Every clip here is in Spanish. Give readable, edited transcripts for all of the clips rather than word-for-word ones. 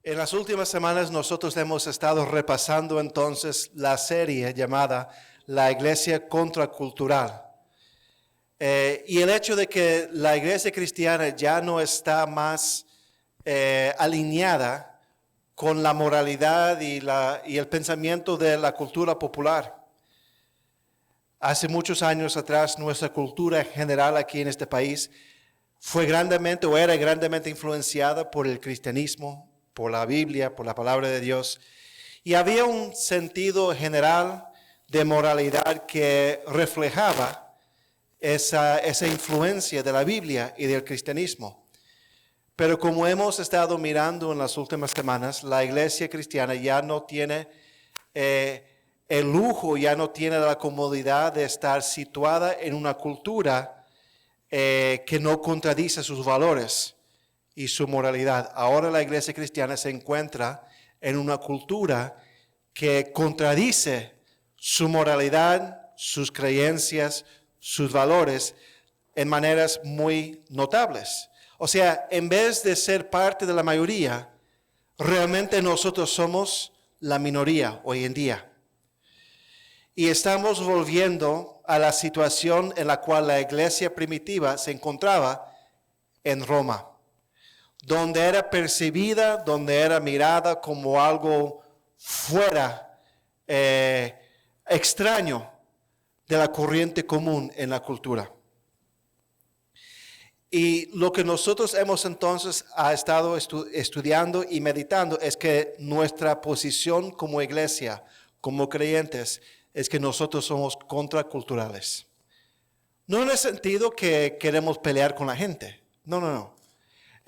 En las últimas semanas nosotros hemos estado repasando entonces la serie llamada La Iglesia Contracultural. Y el hecho de que la iglesia cristiana ya no está más alineada con la moralidad y el pensamiento de la cultura popular. Hace muchos años atrás nuestra cultura general aquí en este país fue grandemente o era grandemente influenciada por el cristianismo, por la Biblia, por la palabra de Dios. Y había un sentido general de moralidad que reflejaba esa influencia de la Biblia y del cristianismo. Pero como hemos estado mirando en las últimas semanas, la iglesia cristiana ya no tiene el lujo, ya no tiene la comodidad de estar situada en una cultura que no contradice sus valores y su moralidad. Ahora la iglesia cristiana se encuentra en una cultura que contradice su moralidad, sus creencias, sus valores en maneras muy notables. O sea, en vez de ser parte de la mayoría, realmente nosotros somos la minoría hoy en día. Y estamos volviendo a la situación en la cual la iglesia primitiva se encontraba en Roma, donde era percibida, donde era mirada como algo fuera, extraño de la corriente común en la cultura. Y lo que nosotros hemos entonces estado estudiando y meditando es que nuestra posición como iglesia, como creyentes, es que nosotros somos contraculturales. No en el sentido que queremos pelear con la gente, no.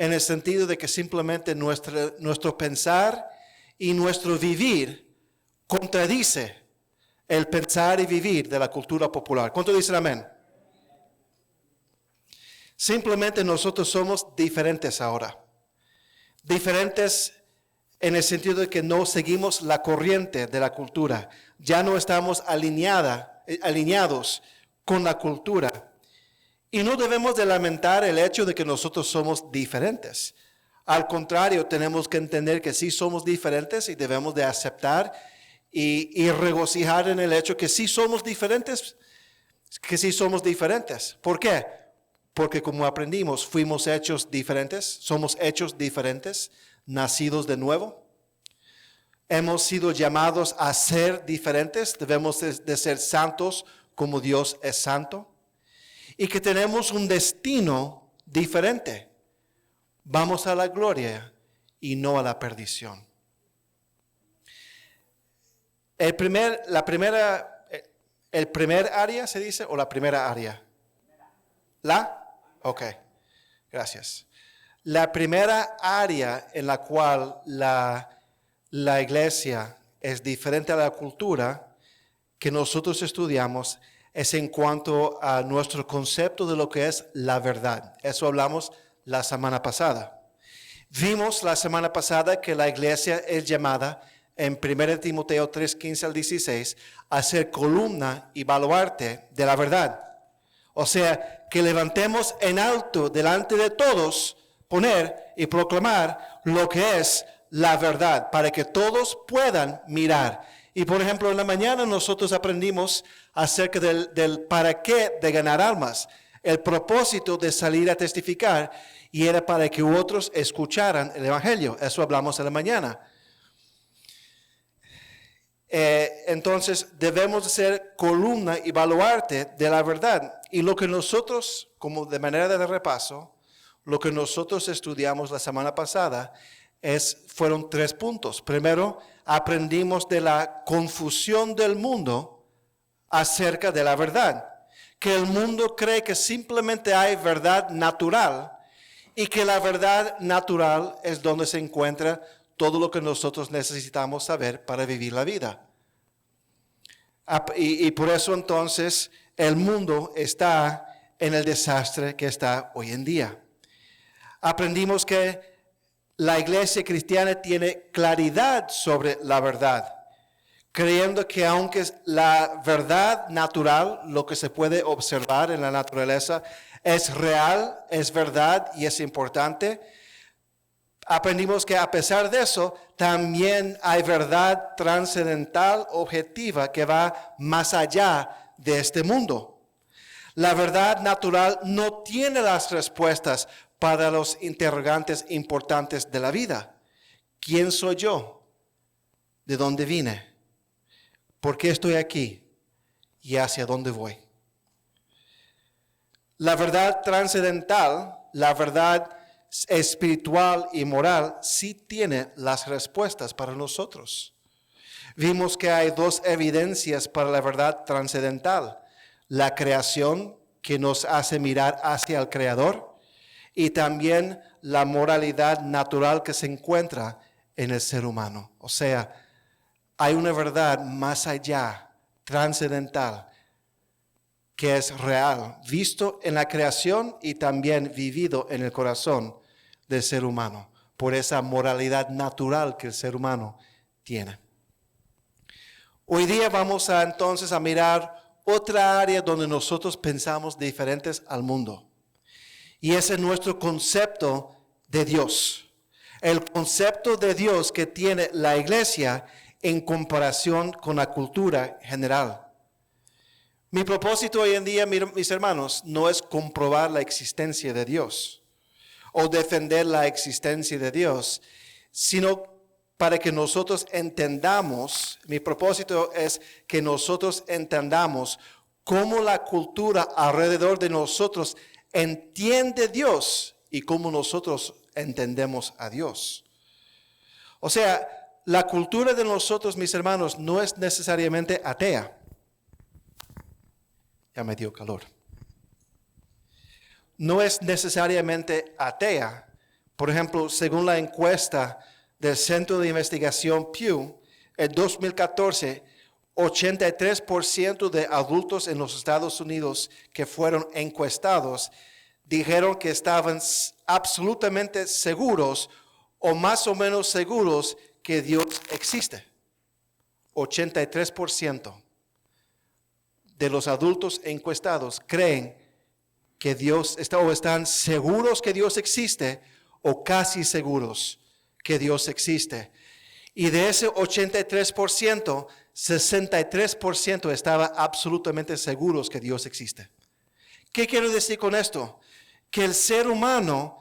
En el sentido de que simplemente nuestro pensar y nuestro vivir contradice el pensar y vivir de la cultura popular. ¿Cuánto dicen amén? Simplemente nosotros somos diferentes ahora. Diferentes en el sentido de que no seguimos la corriente de la cultura. Ya no estamos alineados con la cultura. Y no debemos de lamentar el hecho de que nosotros somos diferentes. Al contrario, tenemos que entender que sí somos diferentes y debemos de aceptar y regocijar en el hecho que sí somos diferentes. ¿Por qué? Porque como aprendimos, fuimos hechos diferentes, somos hechos diferentes, nacidos de nuevo. Hemos sido llamados a ser diferentes, debemos de ser santos como Dios es santo. Y que tenemos un destino diferente. Vamos a la gloria y no a la perdición. El primer área se dice o la primera área. Ok, gracias. La primera área en la cual la iglesia es diferente a la cultura que nosotros estudiamos es en cuanto a nuestro concepto de lo que es la verdad. Eso hablamos la semana pasada. Vimos la semana pasada que la iglesia es llamada en 1 Timoteo 3, 15 al 16 a ser columna y baluarte de la verdad. O sea, que levantemos en alto delante de todos, poner y proclamar lo que es la verdad, para que todos puedan mirar. Y por ejemplo, en la mañana nosotros aprendimos acerca del para qué de ganar almas, el propósito de salir a testificar, y era para que otros escucharan el evangelio. Eso hablamos en la mañana. Entonces debemos ser columna y baluarte de la verdad. Y lo que nosotros, como de manera de repaso, lo que nosotros estudiamos la semana pasada fueron 3 puntos. Primero, aprendimos de la confusión del mundo acerca de la verdad. Que el mundo cree que simplemente hay verdad natural y que la verdad natural es donde se encuentra todo lo que nosotros necesitamos saber para vivir la vida. Y por eso entonces el mundo está en el desastre que está hoy en día. Aprendimos que la iglesia cristiana tiene claridad sobre la verdad, creyendo que aunque la verdad natural, lo que se puede observar en la naturaleza, es real, es verdad y es importante, aprendimos que a pesar de eso, también hay verdad trascendental, objetiva, que va más allá de este mundo. La verdad natural no tiene las respuestas para los interrogantes importantes de la vida. ¿Quién soy yo? ¿De dónde vine? ¿Por qué estoy aquí? ¿Y hacia dónde voy? La verdad trascendental, la verdad espiritual y moral, sí tiene las respuestas para nosotros. Vimos que hay dos evidencias para la verdad trascendental: la creación, que nos hace mirar hacia el Creador, y también la moralidad natural que se encuentra en el ser humano. O sea, hay una verdad más allá, trascendental, que es real, visto en la creación y también vivido en el corazón del ser humano, por esa moralidad natural que el ser humano tiene. Hoy día vamos entonces a mirar otra área donde nosotros pensamos diferentes al mundo. Y ese es nuestro concepto de Dios. El concepto de Dios que tiene la iglesia en comparación con la cultura general. Mi propósito hoy en día, mis hermanos, no es comprobar la existencia de Dios o defender la existencia de Dios, sino para que nosotros entendamos, mi propósito es que nosotros entendamos cómo la cultura alrededor de nosotros entiende Dios y cómo nosotros entendemos a Dios. O sea, la cultura de nosotros, mis hermanos, no es necesariamente atea. Ya me dio calor. No es necesariamente atea. Por ejemplo, según la encuesta del Centro de Investigación Pew, en 2014, 83% de adultos en los Estados Unidos que fueron encuestados dijeron que estaban absolutamente seguros o más o menos seguros que Dios existe. 83% de los adultos encuestados creen que Dios está, o están seguros que Dios existe o casi seguros que Dios existe. Y de ese 83%, 63% estaban absolutamente seguros que Dios existe. ¿Qué quiero decir con esto? Que el ser humano,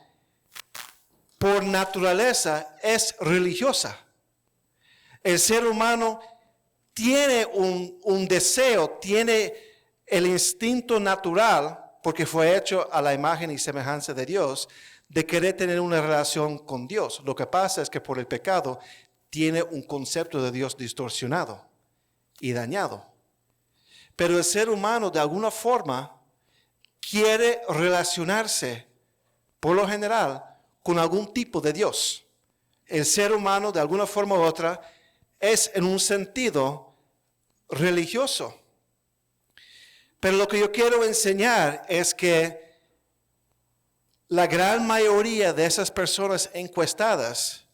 por naturaleza, es religiosa. El ser humano tiene un deseo, tiene el instinto natural, porque fue hecho a la imagen y semejanza de Dios, de querer tener una relación con Dios. Lo que pasa es que por el pecado tiene un concepto de Dios distorsionado y dañado. Pero el ser humano de alguna forma quiere relacionarse, por lo general, con algún tipo de Dios. El ser humano de alguna forma u otra es en un sentido religioso. Pero lo que yo quiero enseñar es que la gran mayoría de esas personas encuestadas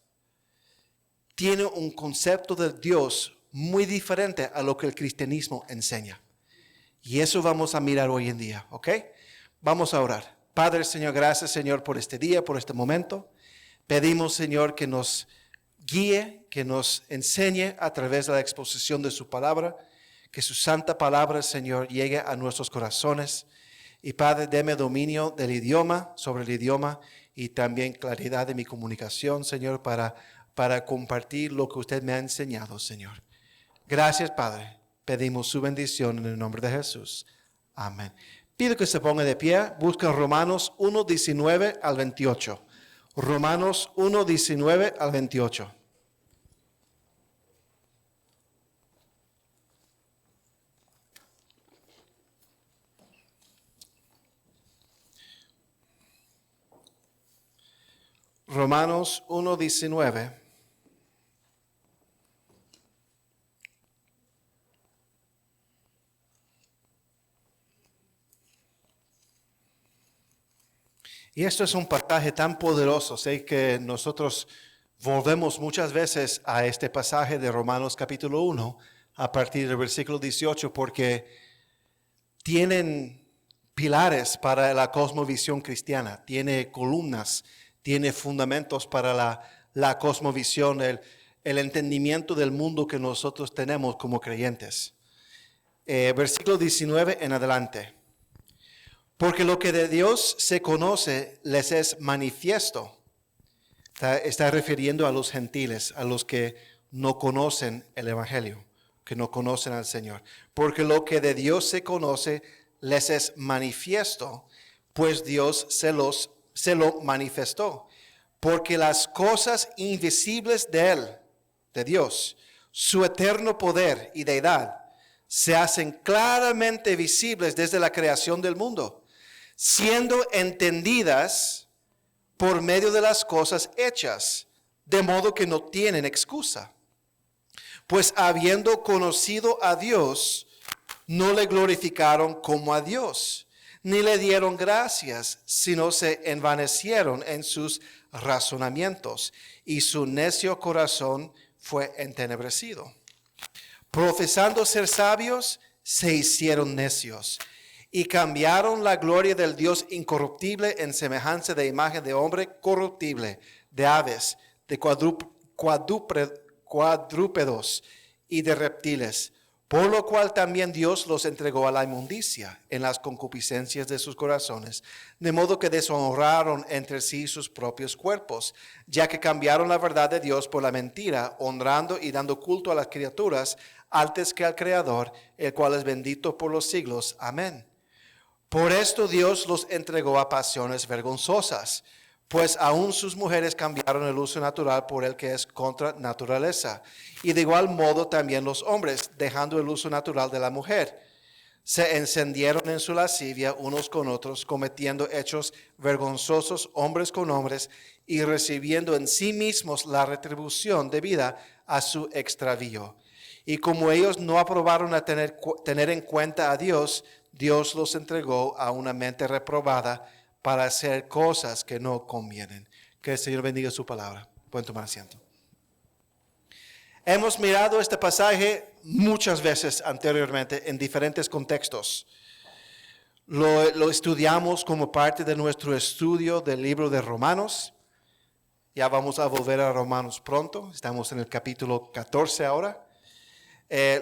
tiene un concepto de Dios muy diferente a lo que el cristianismo enseña. Y eso vamos a mirar hoy en día, ¿ok? Vamos a orar. Padre, Señor, gracias, Señor, por este día, por este momento. Pedimos, Señor, que nos guíe, que nos enseñe a través de la exposición de su palabra, que su santa palabra, Señor, llegue a nuestros corazones. Y Padre, deme dominio del idioma, sobre el idioma, y también claridad de mi comunicación, Señor, para compartir lo que usted me ha enseñado, Señor. Gracias, Padre. Pedimos su bendición en el nombre de Jesús. Amén. Pido que se ponga de pie. Busca Romanos 1:19 al 28. Romanos 1:19 al 28. Romanos 1:19. Y esto es un pasaje tan poderoso. Sé que nosotros volvemos muchas veces a este pasaje de Romanos capítulo 1 a partir del versículo 18 porque tienen pilares para la cosmovisión cristiana, tiene columnas, tiene fundamentos para la cosmovisión, el entendimiento del mundo que nosotros tenemos como creyentes. Versículo 19 en adelante. Porque lo que de Dios se conoce les es manifiesto. Está refiriendo a los gentiles, a los que no conocen el Evangelio, que no conocen al Señor. Porque lo que de Dios se conoce les es manifiesto, pues Dios se lo manifestó. Porque las cosas invisibles de Él, de Dios, su eterno poder y deidad, se hacen claramente visibles desde la creación del mundo, siendo entendidas por medio de las cosas hechas, de modo que no tienen excusa. Pues habiendo conocido a Dios, no le glorificaron como a Dios, ni le dieron gracias, sino se envanecieron en sus razonamientos, y su necio corazón fue entenebrecido. Profesando ser sabios, se hicieron necios, y cambiaron la gloria del Dios incorruptible en semejanza de imagen de hombre corruptible, de aves, de cuadrúpedos y de reptiles. Por lo cual también Dios los entregó a la inmundicia en las concupiscencias de sus corazones, de modo que deshonraron entre sí sus propios cuerpos, ya que cambiaron la verdad de Dios por la mentira, honrando y dando culto a las criaturas antes que al Creador, el cual es bendito por los siglos. Amén. Por esto Dios los entregó a pasiones vergonzosas, pues aún sus mujeres cambiaron el uso natural por el que es contra naturaleza. Y de igual modo también los hombres, dejando el uso natural de la mujer, se encendieron en su lascivia unos con otros, cometiendo hechos vergonzosos hombres con hombres y recibiendo en sí mismos la retribución debida a su extravío. Y como ellos no aprobaron a tener en cuenta a Dios, Dios los entregó a una mente reprobada para hacer cosas que no convienen. Que el Señor bendiga su palabra. Pueden tomar asiento. Hemos mirado este pasaje muchas veces anteriormente en diferentes contextos. Lo estudiamos como parte de nuestro estudio del libro de Romanos. Ya vamos a volver a Romanos pronto. Estamos en el capítulo 14 ahora.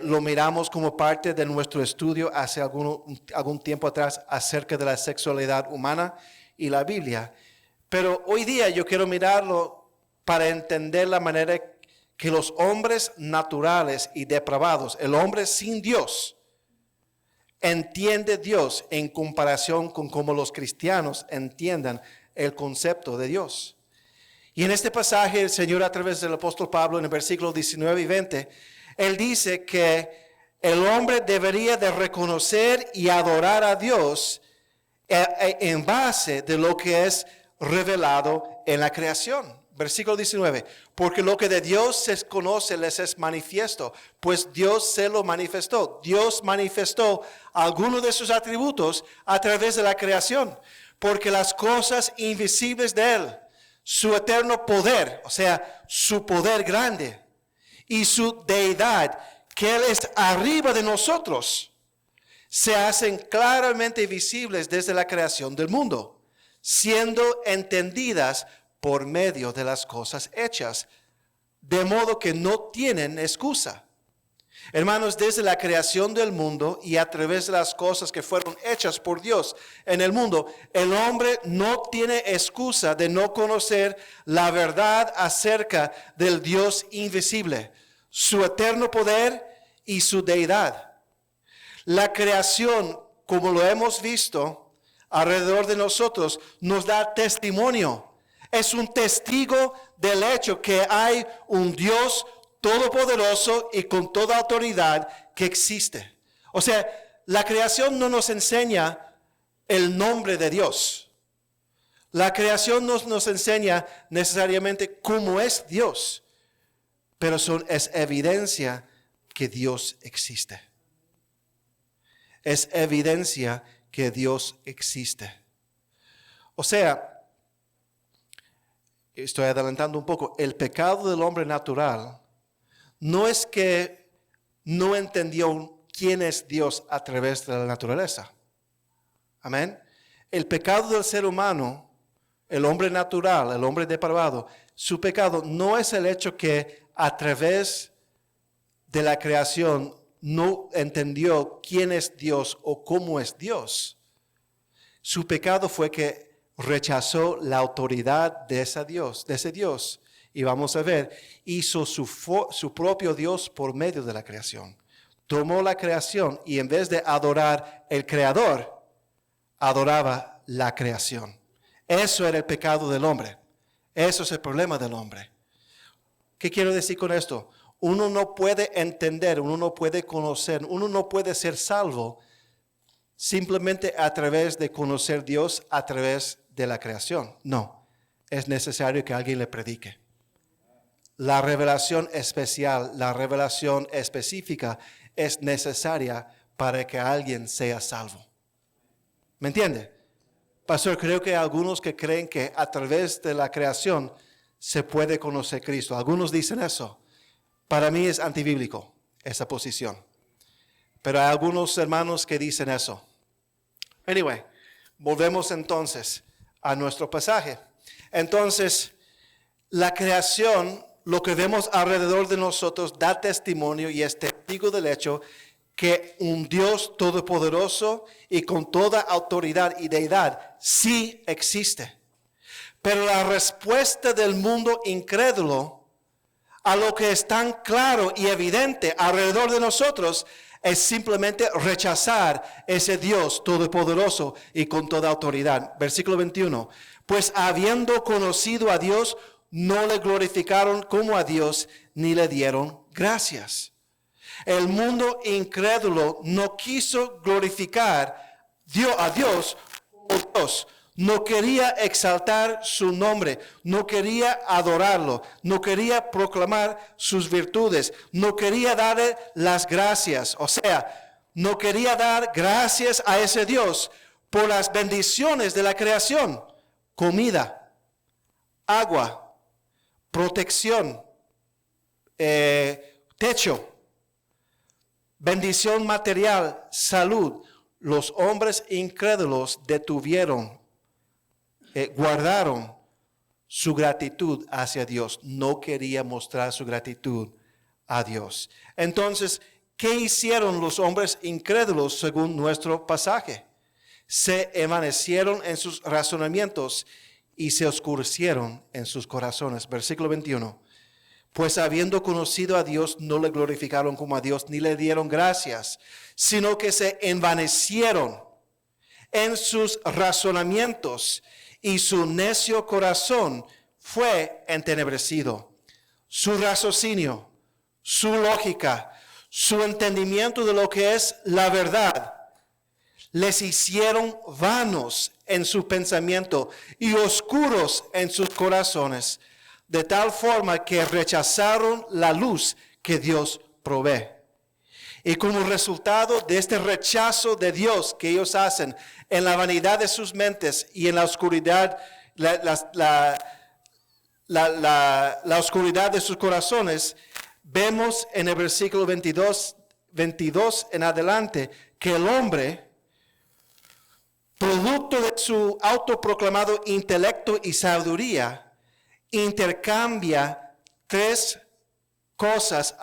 Lo miramos como parte de nuestro estudio hace algún tiempo atrás acerca de la sexualidad humana y la Biblia. Pero hoy día yo quiero mirarlo para entender la manera que los hombres naturales y depravados, el hombre sin Dios, entiende Dios en comparación con cómo los cristianos entiendan el concepto de Dios. Y en este pasaje el Señor, a través del apóstol Pablo, en el versículo 19 y 20, Él dice que el hombre debería de reconocer y adorar a Dios en base de lo que es revelado en la creación. Versículo 19, porque lo que de Dios se conoce les es manifiesto, pues Dios se lo manifestó. Dios manifestó algunos de sus atributos a través de la creación, porque las cosas invisibles de Él, su eterno poder, o sea, su poder grande, y su deidad, que Él es arriba de nosotros, se hacen claramente visibles desde la creación del mundo, siendo entendidas por medio de las cosas hechas, de modo que no tienen excusa. Hermanos, desde la creación del mundo y a través de las cosas que fueron hechas por Dios en el mundo, el hombre no tiene excusa de no conocer la verdad acerca del Dios invisible, su eterno poder y su deidad. La creación, como lo hemos visto alrededor de nosotros, nos da testimonio. Es un testigo del hecho que hay un Dios todopoderoso y con toda autoridad que existe. O sea, la creación no nos enseña el nombre de Dios. La creación no nos enseña necesariamente cómo es Dios, pero es evidencia que Dios existe. Es evidencia que Dios existe. O sea, estoy adelantando un poco, el pecado del hombre natural no es que no entendió quién es Dios a través de la naturaleza. Amén. El pecado del ser humano el hombre natural, el hombre depravado, su pecado no es el hecho que a través de la creación no entendió quién es Dios o cómo es Dios. Su pecado fue que rechazó la autoridad de ese Dios. Y vamos a ver, hizo su propio Dios por medio de la creación. Tomó la creación y en vez de adorar el Creador, adoraba la creación. Eso era el pecado del hombre. Eso es el problema del hombre. ¿Qué quiero decir con esto? Uno no puede entender, uno no puede conocer, uno no puede ser salvo simplemente a través de conocer Dios a través de la creación. No, es necesario que alguien le predique. La revelación especial, la revelación específica es necesaria para que alguien sea salvo. ¿Me entiende? Pastor, creo que hay algunos que creen que a través de la creación se puede conocer a Cristo. Algunos dicen eso. Para mí es antibíblico esa posición. Pero hay algunos hermanos que dicen eso. Anyway, volvemos entonces a nuestro pasaje. Entonces, la creación, lo que vemos alrededor de nosotros, da testimonio y es testigo del hecho que un Dios todopoderoso y con toda autoridad y deidad sí existe. Pero la respuesta del mundo incrédulo a lo que es tan claro y evidente alrededor de nosotros es simplemente rechazar ese Dios todopoderoso y con toda autoridad. Versículo 21. Pues habiendo conocido a Dios, no le glorificaron como a Dios, ni le dieron gracias. El mundo incrédulo no quiso glorificar a Dios como Dios. No quería exaltar su nombre, no quería adorarlo, no quería proclamar sus virtudes, no quería darle las gracias. O sea, no quería dar gracias a ese Dios por las bendiciones de la creación. Comida, agua, protección, techo, bendición material, salud. Los hombres incrédulos guardaron su gratitud hacia Dios. No quería mostrar su gratitud a Dios. Entonces, ¿qué hicieron los hombres incrédulos según nuestro pasaje? Se envanecieron en sus razonamientos y se oscurecieron en sus corazones. Versículo 21. Pues habiendo conocido a Dios, no le glorificaron como a Dios, ni le dieron gracias, sino que se envanecieron en sus razonamientos y su necio corazón fue entenebrecido. Su raciocinio, su lógica, su entendimiento de lo que es la verdad, les hicieron vanos en su pensamiento y oscuros en sus corazones, de tal forma que rechazaron la luz que Dios provee. Y como resultado de este rechazo de Dios que ellos hacen en la vanidad de sus mentes y en la oscuridad, la oscuridad de sus corazones, vemos en el versículo 22 en adelante que el hombre, producto de su autoproclamado intelecto y sabiduría, cambian tres cosas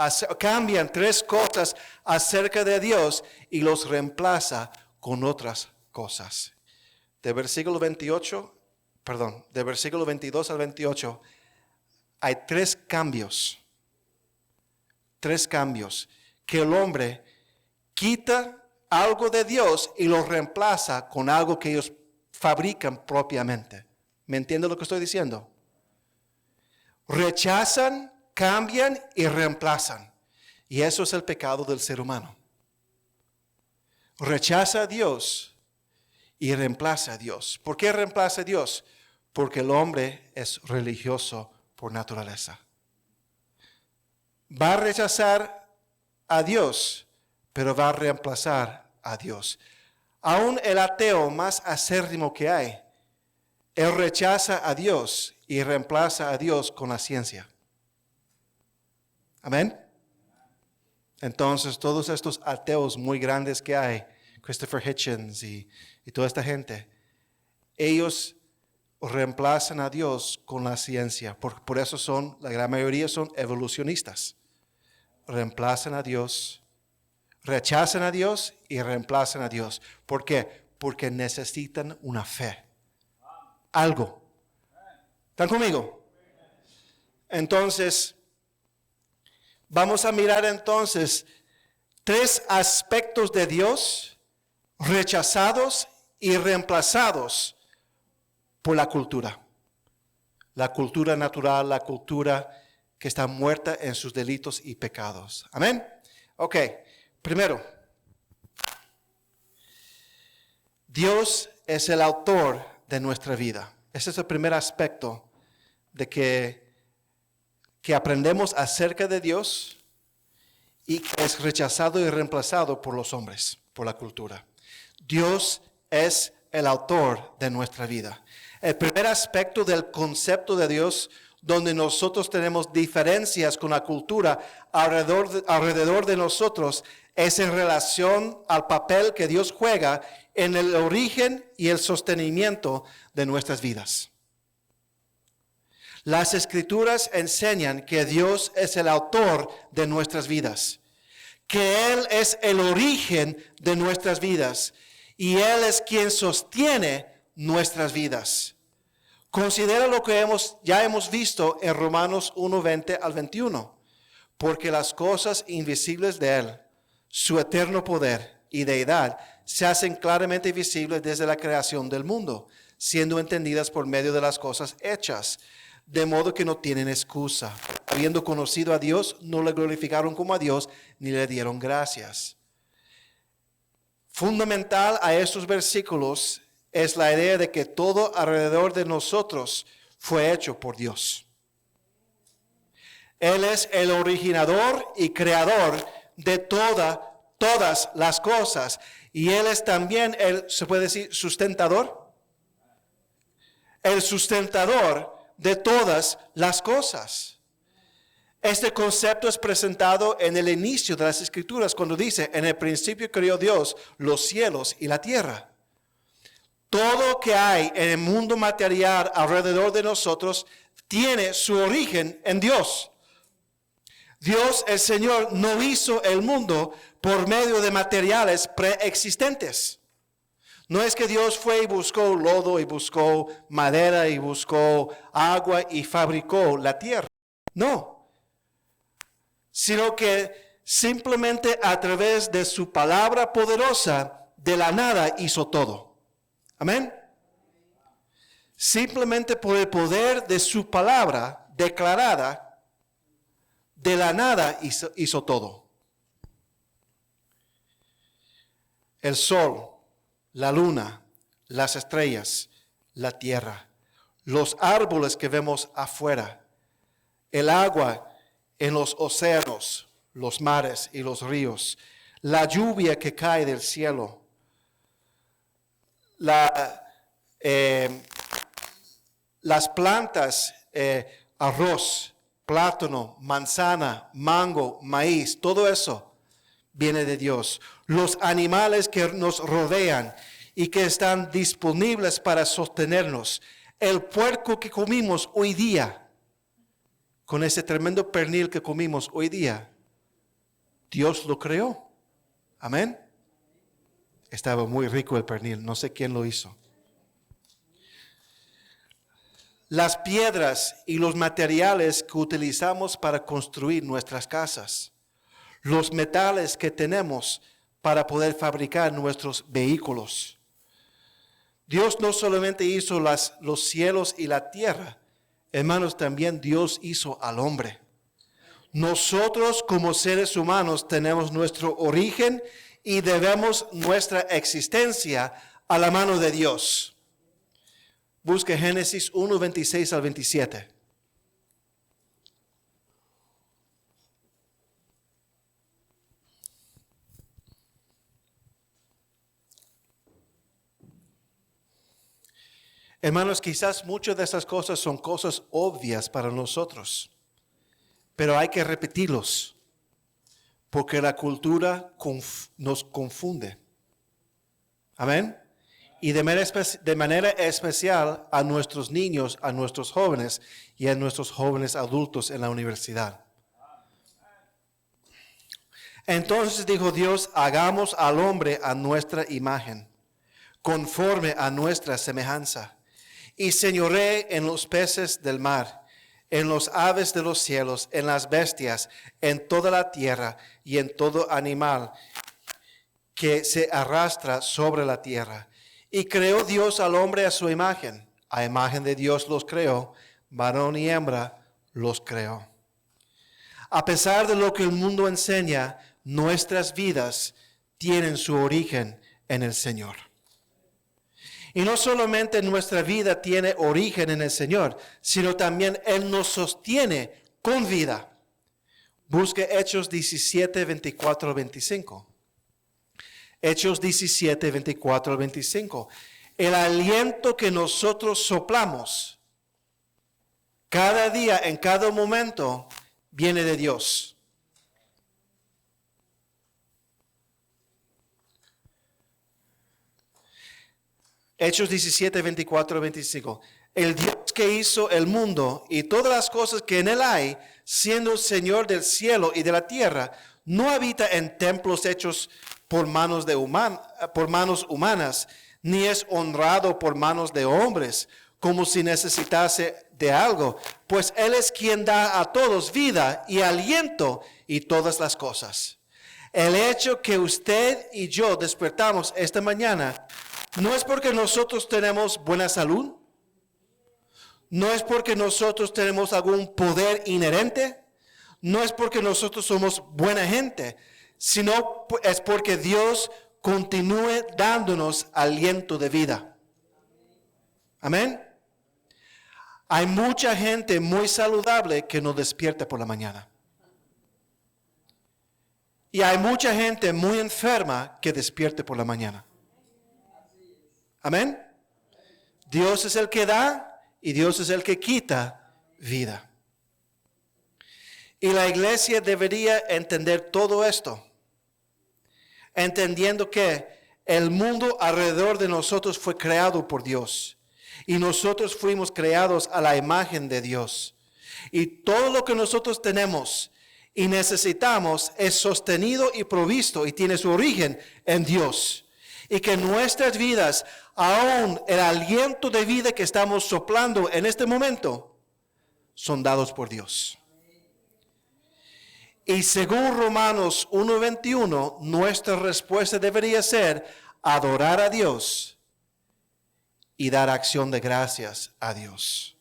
acerca de Dios y los reemplaza con otras cosas. De versículo 22 al 28, hay tres cambios que el hombre quita algo de Dios y lo reemplaza con algo que ellos fabrican propiamente. ¿Me entiende lo que estoy diciendo? Rechazan, cambian y reemplazan. Y eso es el pecado del ser humano. Rechaza a Dios y reemplaza a Dios. ¿Por qué reemplaza a Dios? Porque el hombre es religioso por naturaleza. Va a rechazar a Dios, pero va a reemplazar a Dios. Aún el ateo más acérrimo que hay, él rechaza a Dios y reemplaza a Dios con la ciencia. Amén. Entonces, todos estos ateos muy grandes que hay, Christopher Hitchens y toda esta gente, ellos reemplazan a Dios con la ciencia. Por eso la gran mayoría son evolucionistas. Reemplazan a Dios, rechazan a Dios y reemplazan a Dios. ¿Por qué? Porque necesitan una fe. Algo. ¿Están conmigo? Entonces, vamos a mirar entonces 3 aspectos de Dios rechazados y reemplazados por la cultura. La cultura natural, la cultura que está muerta en sus delitos y pecados. Amén. Ok, primero, Dios es el autor de nuestra vida. Ese es el primer aspecto de que aprendemos acerca de Dios y que es rechazado y reemplazado por los hombres, por la cultura. Dios es el autor de nuestra vida. El primer aspecto del concepto de Dios, donde nosotros tenemos diferencias con la cultura alrededor de nosotros, es en relación al papel que Dios juega en el origen y el sostenimiento de nuestras vidas. Las Escrituras enseñan que Dios es el autor de nuestras vidas, que Él es el origen de nuestras vidas y Él es quien sostiene nuestras vidas. Considera lo que ya hemos visto en Romanos 1:20 al 21, porque las cosas invisibles de Él, su eterno poder y deidad, se hacen claramente visibles desde la creación del mundo, siendo entendidas por medio de las cosas hechas, de modo que no tienen excusa. Habiendo conocido a Dios, no le glorificaron como a Dios, ni le dieron gracias. Fundamental a estos versículos es la idea de que todo alrededor de nosotros fue hecho por Dios. Él es el originador y creador de todas las cosas. Y Él es también se puede decir, sustentador. El sustentador de todas las cosas. Este concepto es presentado en el inicio de las Escrituras cuando dice, en el principio creó Dios los cielos y la tierra. Todo que hay en el mundo material alrededor de nosotros tiene su origen en Dios. Dios, el Señor, no hizo el mundo por medio de materiales preexistentes. No es que Dios fue y buscó lodo y buscó madera y buscó agua y fabricó la tierra. No. Sino que simplemente a través de su palabra poderosa, de la nada hizo todo. Amén. Simplemente por el poder de su palabra declarada, de la nada hizo todo. El sol, la luna, las estrellas, la tierra, los árboles que vemos afuera, el agua en los océanos, los mares y los ríos, la lluvia que cae del cielo, las plantas, arroz, plátano, manzana, mango, maíz, todo eso viene de Dios. Los animales que nos rodean y que están disponibles para sostenernos. El puerco que comimos hoy día, con ese tremendo pernil que comimos hoy día, Dios lo creó. Amén. Estaba muy rico el pernil, no sé quién lo hizo. Las piedras y los materiales que utilizamos para construir nuestras casas. Los metales que tenemos para poder fabricar nuestros vehículos. Dios no solamente hizo los cielos y la tierra, hermanos, también Dios hizo al hombre. Nosotros como seres humanos tenemos nuestro origen y debemos nuestra existencia a la mano de Dios. Busque Génesis 1, 26 al 27. Hermanos, quizás muchas de esas cosas son cosas obvias para nosotros, pero hay que repetirlos, porque la cultura nos confunde. Amén. y de manera especial a nuestros niños, a nuestros jóvenes y a nuestros jóvenes adultos en la universidad. Entonces dijo Dios, hagamos al hombre a nuestra imagen, conforme a nuestra semejanza, y señoree en los peces del mar, en los aves de los cielos, en las bestias, en toda la tierra y en todo animal que se arrastra sobre la tierra. Y creó Dios al hombre a su imagen. A imagen de Dios los creó, varón y hembra los creó. A pesar de lo que el mundo enseña, nuestras vidas tienen su origen en el Señor. Y no solamente nuestra vida tiene origen en el Señor, sino también Él nos sostiene con vida. Busque Hechos 17, 24, 25. Hechos 17, 24, 25. El aliento que nosotros soplamos cada día, en cada momento, viene de Dios. Hechos 17, 24, 25. El Dios que hizo el mundo y todas las cosas que en él hay, siendo Señor del cielo y de la tierra, no habita en templos hechos por manos humanas, ni es honrado por manos de hombres, como si necesitase de algo, pues Él es quien da a todos vida y aliento y todas las cosas. El hecho que usted y yo despertamos esta mañana no es porque nosotros tenemos buena salud, no es porque nosotros tenemos algún poder inherente, no es porque nosotros somos buena gente, sino es porque Dios continúe dándonos aliento de vida. Amén. Hay mucha gente muy saludable que no despierta por la mañana. Y hay mucha gente muy enferma que despierte por la mañana. Amén. Dios es el que da y Dios es el que quita vida. Y la iglesia debería entender todo esto, entendiendo que el mundo alrededor de nosotros fue creado por Dios y nosotros fuimos creados a la imagen de Dios. Y todo lo que nosotros tenemos y necesitamos es sostenido y provisto y tiene su origen en Dios. Y que nuestras vidas, aún el aliento de vida que estamos soplando en este momento, son dados por Dios. Y según Romanos 1:21, nuestra respuesta debería ser adorar a Dios y dar acción de gracias a Dios.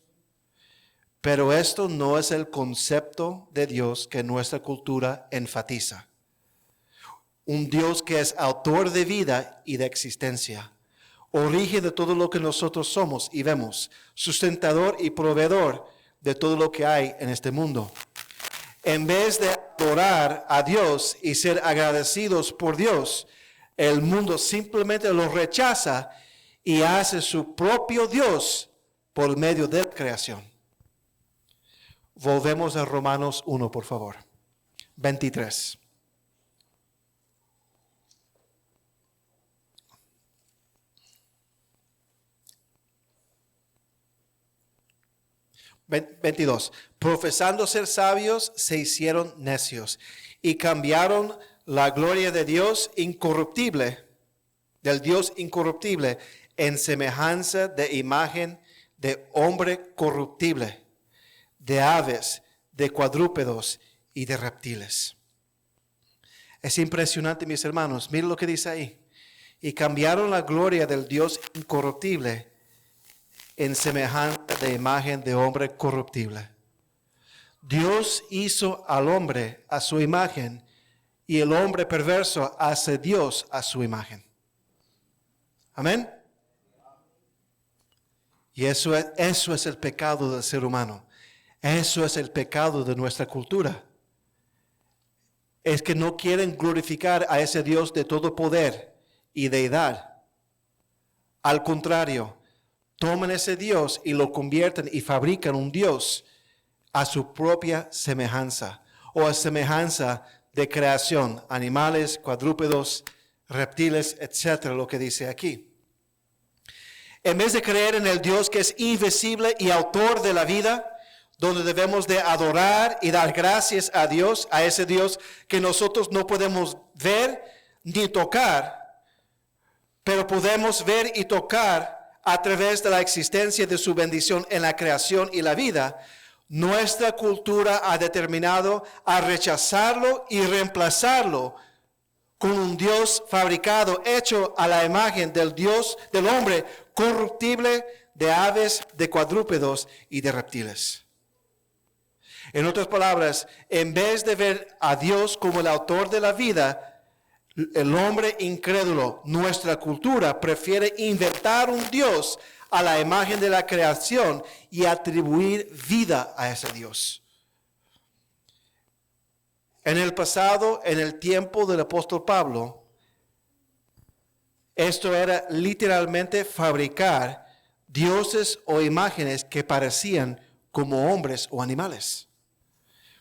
Pero esto no es el concepto de Dios que nuestra cultura enfatiza. Un Dios que es autor de vida y de existencia, origen de todo lo que nosotros somos y vemos, sustentador y proveedor de todo lo que hay en este mundo. En vez de adorar a Dios y ser agradecidos por Dios, el mundo simplemente lo rechaza y hace su propio Dios por medio de la creación. Volvemos a Romanos 1, por favor. 23. Profesando ser sabios, se hicieron necios y cambiaron la gloria de Dios incorruptible, del Dios incorruptible, en semejanza de imagen de hombre corruptible, de aves, de cuadrúpedos y de reptiles. Es impresionante, mis hermanos. Miren lo que dice ahí. Y cambiaron la gloria del Dios incorruptible en semejanza de imagen de hombre corruptible. Dios hizo al hombre a su imagen y el hombre perverso hace Dios a su imagen. Amén. Y eso es el pecado del ser humano. Eso es el pecado de nuestra cultura. Es que no quieren glorificar a ese Dios de todo poder y deidad. Al contrario, toman ese Dios y lo convierten y fabrican un Dios a su propia semejanza o a semejanza de creación, animales, cuadrúpedos, reptiles, etcétera, lo que dice aquí. En vez de creer en el Dios que es invisible y autor de la vida, donde debemos de adorar y dar gracias a Dios, a ese Dios que nosotros no podemos ver ni tocar, pero podemos ver y tocar a través de la existencia de su bendición en la creación y la vida. Nuestra cultura ha determinado a rechazarlo y reemplazarlo con un Dios fabricado, hecho a la imagen del Dios, del hombre corruptible, de aves, de cuadrúpedos y de reptiles. En otras palabras, en vez de ver a Dios como el autor de la vida, el hombre incrédulo, nuestra cultura, prefiere inventar un Dios a la imagen de la creación y atribuir vida a ese Dios. En el pasado, en el tiempo del apóstol Pablo, esto era literalmente fabricar dioses o imágenes que parecían como hombres o animales.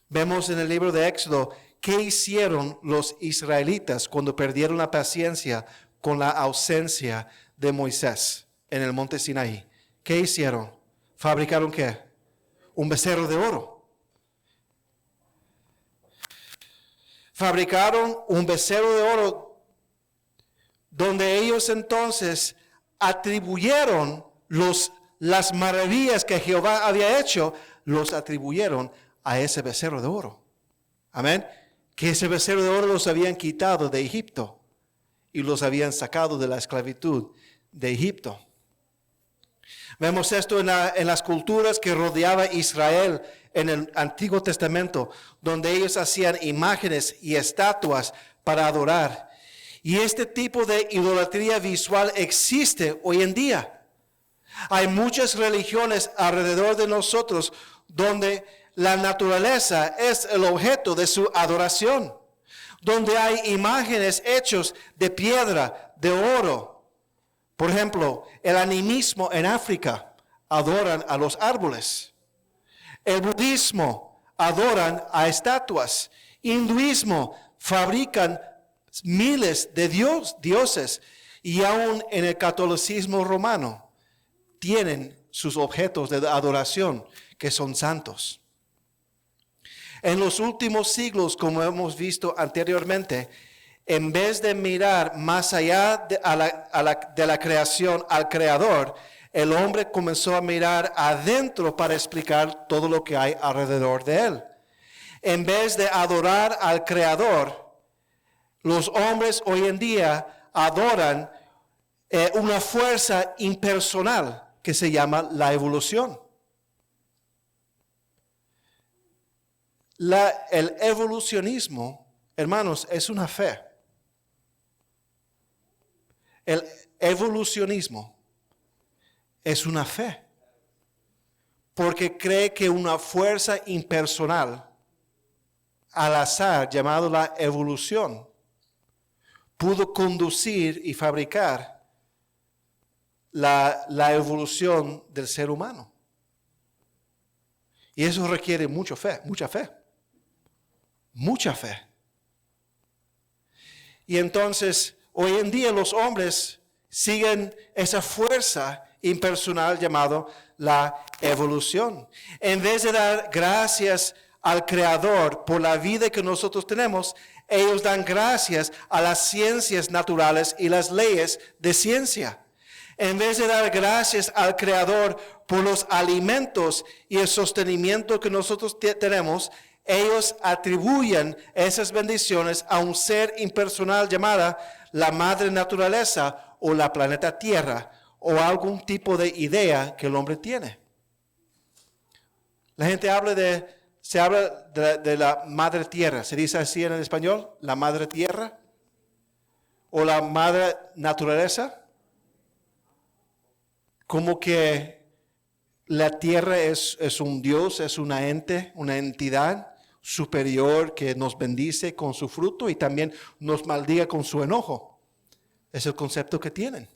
Vemos en el libro de Éxodo qué hicieron los israelitas cuando perdieron la paciencia con la ausencia de Moisés en el monte Sinaí. ¿Qué hicieron? ¿Fabricaron qué? Un becerro de oro. Fabricaron un becerro de oro donde ellos entonces atribuyeron las maravillas que Jehová había hecho, los atribuyeron a ese becerro de oro. Amén. Que ese becerro de oro los habían quitado de Egipto y los habían sacado de la esclavitud de Egipto. Vemos esto en las culturas que rodeaba Israel en el Antiguo Testamento, donde ellos hacían imágenes y estatuas para adorar. Y este tipo de idolatría visual existe hoy en día. Hay muchas religiones alrededor de nosotros donde la naturaleza es el objeto de su adoración, donde hay imágenes hechas de piedra, de oro. Por ejemplo, el animismo en África adoran a los árboles. El budismo adoran a estatuas. Hinduismo fabrican miles de dioses. Y aún en el catolicismo romano tienen sus objetos de adoración que son santos. En los últimos siglos, como hemos visto anteriormente, en vez de mirar más allá de la creación al Creador, el hombre comenzó a mirar adentro para explicar todo lo que hay alrededor de él. En vez de adorar al Creador, los hombres hoy en día adoran una fuerza impersonal que se llama la evolución. El evolucionismo, hermanos, es una fe. El evolucionismo es una fe, porque cree que una fuerza impersonal, al azar, llamada la evolución, pudo conducir y fabricar la evolución del ser humano. Y eso requiere mucha fe. Y entonces, hoy en día los hombres siguen esa fuerza impersonal llamada la evolución. En vez de dar gracias al Creador por la vida que nosotros tenemos, ellos dan gracias a las ciencias naturales y las leyes de ciencia. En vez de dar gracias al Creador por los alimentos y el sostenimiento que nosotros tenemos, ellos atribuyen esas bendiciones a un ser impersonal llamada la madre naturaleza o la planeta Tierra o algún tipo de idea que el hombre tiene. La gente se habla de la madre Tierra. ¿Se dice así en el español? ¿La madre Tierra? ¿O la madre naturaleza? Como que la Tierra es un Dios, es una entidad superior que nos bendice con su fruto y también nos maldiga con su enojo. Es el concepto que tienen.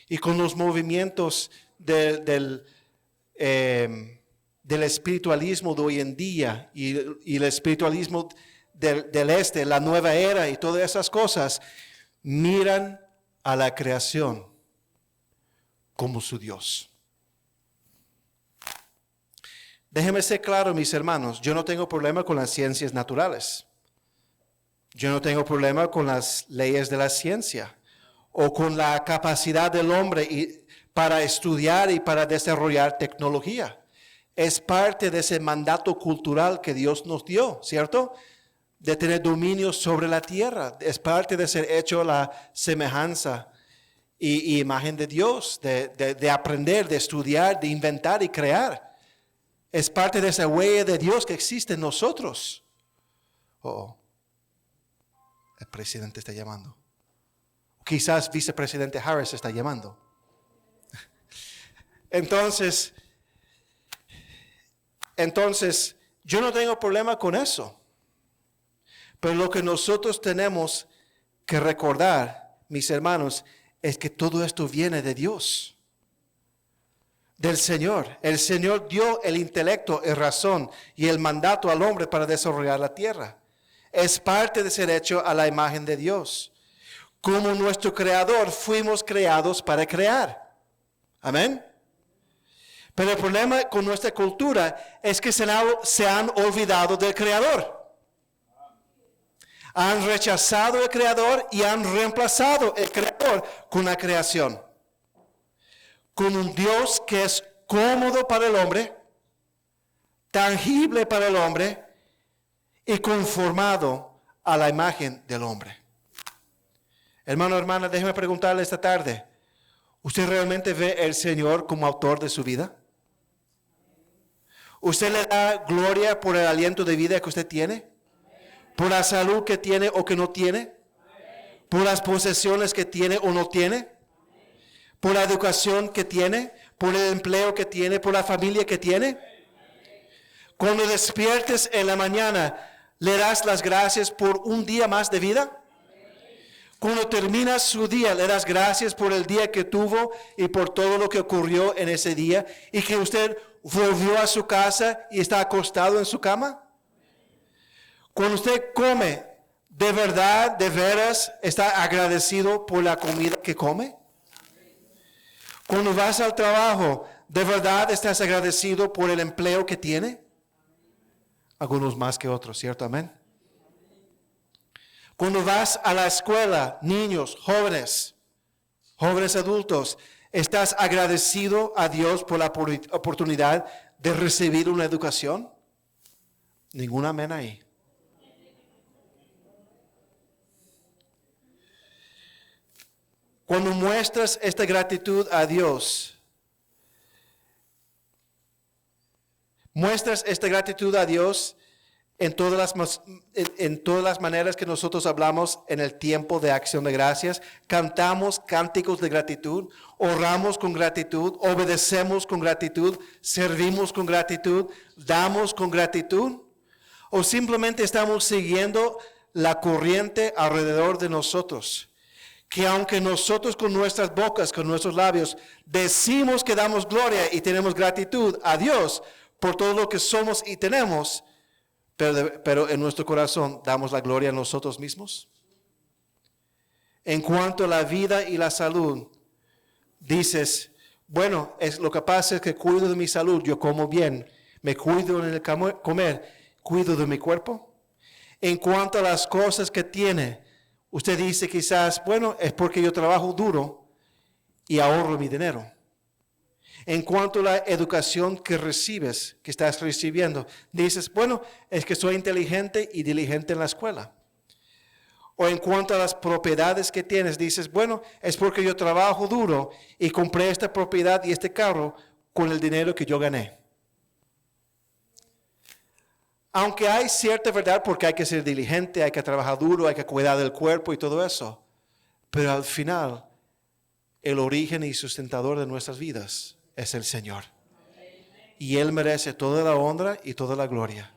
Y con los movimientos del espiritualismo de hoy en día y el espiritualismo del este, la nueva era y todas esas cosas, miran a la creación como su Dios. Déjenme ser claro, mis hermanos, yo no tengo problema con las ciencias naturales. Yo no tengo problema con las leyes de la ciencia o con la capacidad del hombre para estudiar y para desarrollar tecnología. Es parte de ese mandato cultural que Dios nos dio, ¿cierto? De tener dominio sobre la tierra. Es parte de ser hecho a la semejanza y imagen de Dios, de aprender, de estudiar, de inventar y crear. Es parte de esa huella de Dios que existe en nosotros. El presidente está llamando. Quizás vicepresidente Harris está llamando. Entonces, yo no tengo problema con eso. Pero lo que nosotros tenemos que recordar, mis hermanos, es que todo esto viene de Dios, del Señor. El Señor dio el intelecto, la razón y el mandato al hombre para desarrollar la tierra. Es parte de ser hecho a la imagen de Dios. Como nuestro Creador, fuimos creados para crear. Amén. Pero el problema con nuestra cultura es que se han olvidado del Creador. Han rechazado el Creador y han reemplazado el Creador con la creación. Con un Dios que es cómodo para el hombre, tangible para el hombre y conformado a la imagen del hombre. Hermano, hermana, déjeme preguntarle esta tarde, ¿usted realmente ve al Señor como autor de su vida? ¿Usted le da gloria por el aliento de vida que usted tiene? ¿Por la salud que tiene o que no tiene? ¿Por las posesiones que tiene o no tiene? ¿Por la educación que tiene? ¿Por el empleo que tiene? ¿Por la familia que tiene? Cuando despiertes en la mañana, ¿le das las gracias por un día más de vida? Cuando terminas su día, ¿le das gracias por el día que tuvo y por todo lo que ocurrió en ese día? ¿Y que usted volvió a su casa y está acostado en su cama? Cuando usted come, ¿de verdad, de veras, está agradecido por la comida que come? Cuando vas al trabajo, ¿de verdad estás agradecido por el empleo que tiene? Algunos más que otros, ¿cierto? Amén. Cuando vas a la escuela, niños, jóvenes adultos, ¿estás agradecido a Dios por la oportunidad de recibir una educación? Ningún amén ahí. Cuando muestras esta gratitud a Dios, en todas las maneras que nosotros hablamos en el tiempo de acción de gracias. Cantamos cánticos de gratitud, oramos con gratitud, obedecemos con gratitud, servimos con gratitud, damos con gratitud. O simplemente estamos siguiendo la corriente alrededor de nosotros. Que aunque nosotros con nuestras bocas, con nuestros labios, decimos que damos gloria y tenemos gratitud a Dios por todo lo que somos y tenemos, pero en nuestro corazón damos la gloria a nosotros mismos. En cuanto a la vida y la salud, dices, bueno, lo que pasa es que cuido de mi salud, yo como bien, me cuido en el comer, cuido de mi cuerpo. En cuanto a las cosas que tiene, usted dice quizás, bueno, es porque yo trabajo duro y ahorro mi dinero. En cuanto a la educación que recibes, que estás recibiendo, dices, bueno, es que soy inteligente y diligente en la escuela. O en cuanto a las propiedades que tienes, dices, bueno, es porque yo trabajo duro y compré esta propiedad y este carro con el dinero que yo gané. Aunque hay cierta verdad porque hay que ser diligente, hay que trabajar duro, hay que cuidar del cuerpo y todo eso, pero al final, el origen y sustentador de nuestras vidas es el Señor. Y Él merece toda la honra y toda la gloria.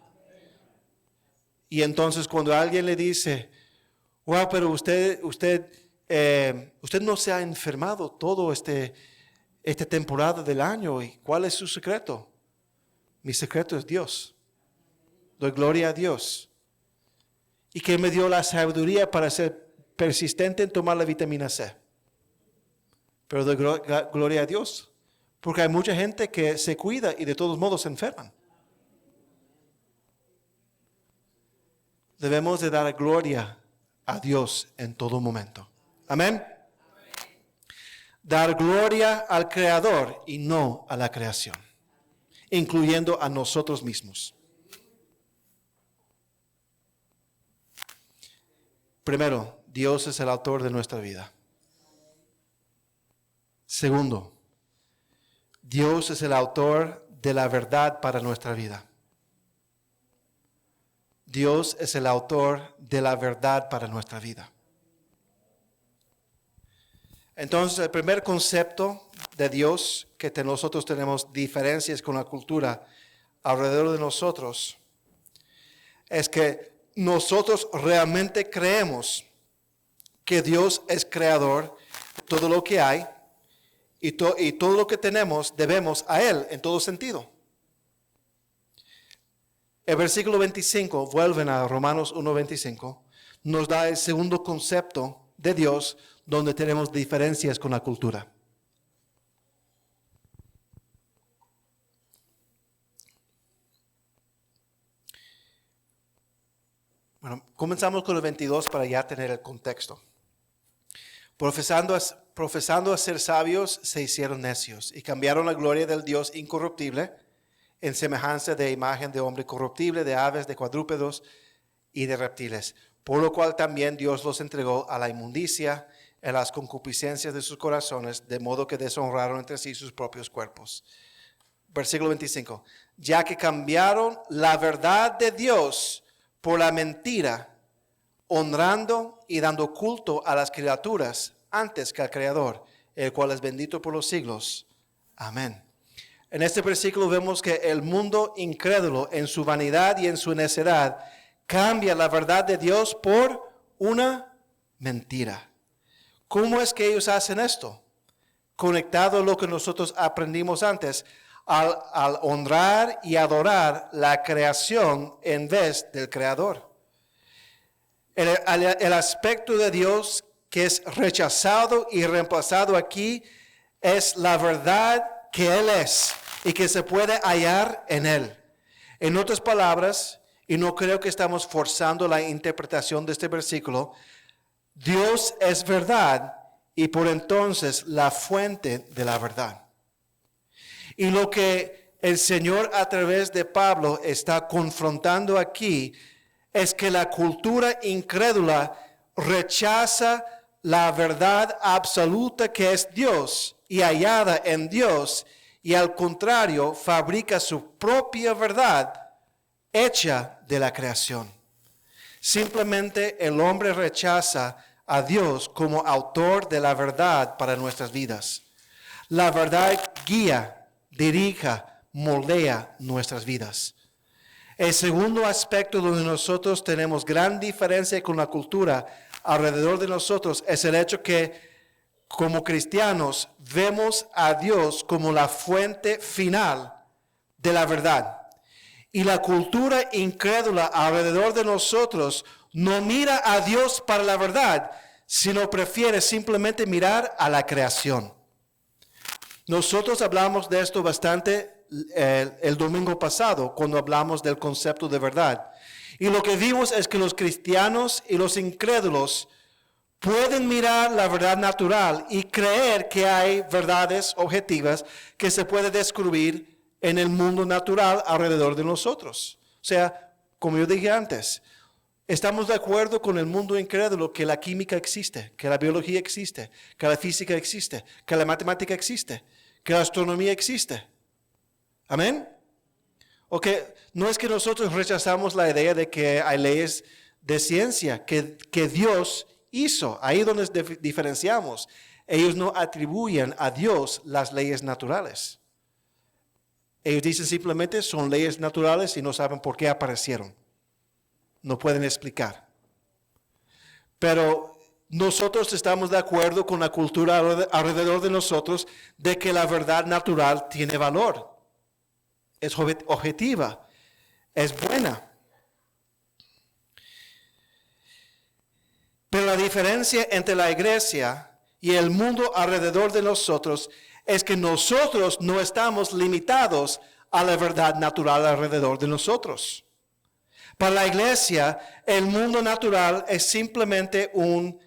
Y entonces cuando alguien le dice, wow, pero usted no se ha enfermado todo esta temporada del año, ¿y cuál es su secreto? Mi secreto es Dios. Doy gloria a Dios. Y que me dio la sabiduría para ser persistente en tomar la vitamina C. Pero doy gloria a Dios, porque hay mucha gente que se cuida y de todos modos se enferman. Debemos de dar gloria a Dios en todo momento. Amén. Dar gloria al Creador y no a la creación, incluyendo a nosotros mismos. Primero, Dios es el autor de nuestra vida. Segundo, Dios es el autor de la verdad para nuestra vida. Dios es el autor de la verdad para nuestra vida. Entonces, el primer concepto de Dios, que nosotros tenemos diferencias con la cultura alrededor de nosotros, es que nosotros realmente creemos que Dios es creador de todo lo que hay y todo lo que tenemos debemos a Él en todo sentido. El versículo 25, vuelven a Romanos 1:25, nos da el segundo concepto de Dios donde tenemos diferencias con la cultura. Bueno, comenzamos con el 22 para ya tener el contexto. Profesando a ser sabios, se hicieron necios y cambiaron la gloria del Dios incorruptible en semejanza de imagen de hombre corruptible, de aves, de cuadrúpedos y de reptiles. Por lo cual también Dios los entregó a la inmundicia, en las concupiscencias de sus corazones, de modo que deshonraron entre sí sus propios cuerpos. Versículo 25. Ya que cambiaron la verdad de Dios por la mentira, honrando y dando culto a las criaturas antes que al Creador, el cual es bendito por los siglos. Amén. En este versículo vemos que el mundo incrédulo en su vanidad y en su necedad cambia la verdad de Dios por una mentira. ¿Cómo es que ellos hacen esto? Conectado a lo que nosotros aprendimos antes, al honrar y adorar la creación en vez del Creador. El aspecto de Dios que es rechazado y reemplazado aquí es la verdad que Él es y que se puede hallar en Él. En otras palabras, y no creo que estamos forzando la interpretación de este versículo, Dios es verdad y por entonces la fuente de la verdad. Y lo que el Señor a través de Pablo está confrontando aquí es que la cultura incrédula rechaza la verdad absoluta que es Dios y hallada en Dios, y al contrario fabrica su propia verdad hecha de la creación. Simplemente el hombre rechaza a Dios como autor de la verdad para nuestras vidas. La verdad guía, dirija, moldea nuestras vidas. El segundo aspecto donde nosotros tenemos gran diferencia con la cultura alrededor de nosotros es el hecho que como cristianos vemos a Dios como la fuente final de la verdad. Y la cultura incrédula alrededor de nosotros no mira a Dios para la verdad, sino prefiere simplemente mirar a la creación. Nosotros hablamos de esto bastante el domingo pasado, cuando hablamos del concepto de verdad. Y lo que vimos es que los cristianos y los incrédulos pueden mirar la verdad natural y creer que hay verdades objetivas que se puede descubrir en el mundo natural alrededor de nosotros. O sea, como yo dije antes, estamos de acuerdo con el mundo incrédulo que la química existe, que la biología existe, que la física existe, que la matemática existe, que la astronomía existe. ¿Amén? O que no es que nosotros rechazamos la idea de que hay leyes de ciencia que Dios hizo. Ahí es donde diferenciamos. Ellos no atribuyen a Dios las leyes naturales. Ellos dicen simplemente son leyes naturales y no saben por qué aparecieron. No pueden explicar. Pero nosotros estamos de acuerdo con la cultura alrededor de nosotros de que la verdad natural tiene valor. Es objetiva. Es buena. Pero la diferencia entre la iglesia y el mundo alrededor de nosotros es que nosotros no estamos limitados a la verdad natural alrededor de nosotros. Para la iglesia, el mundo natural es simplemente un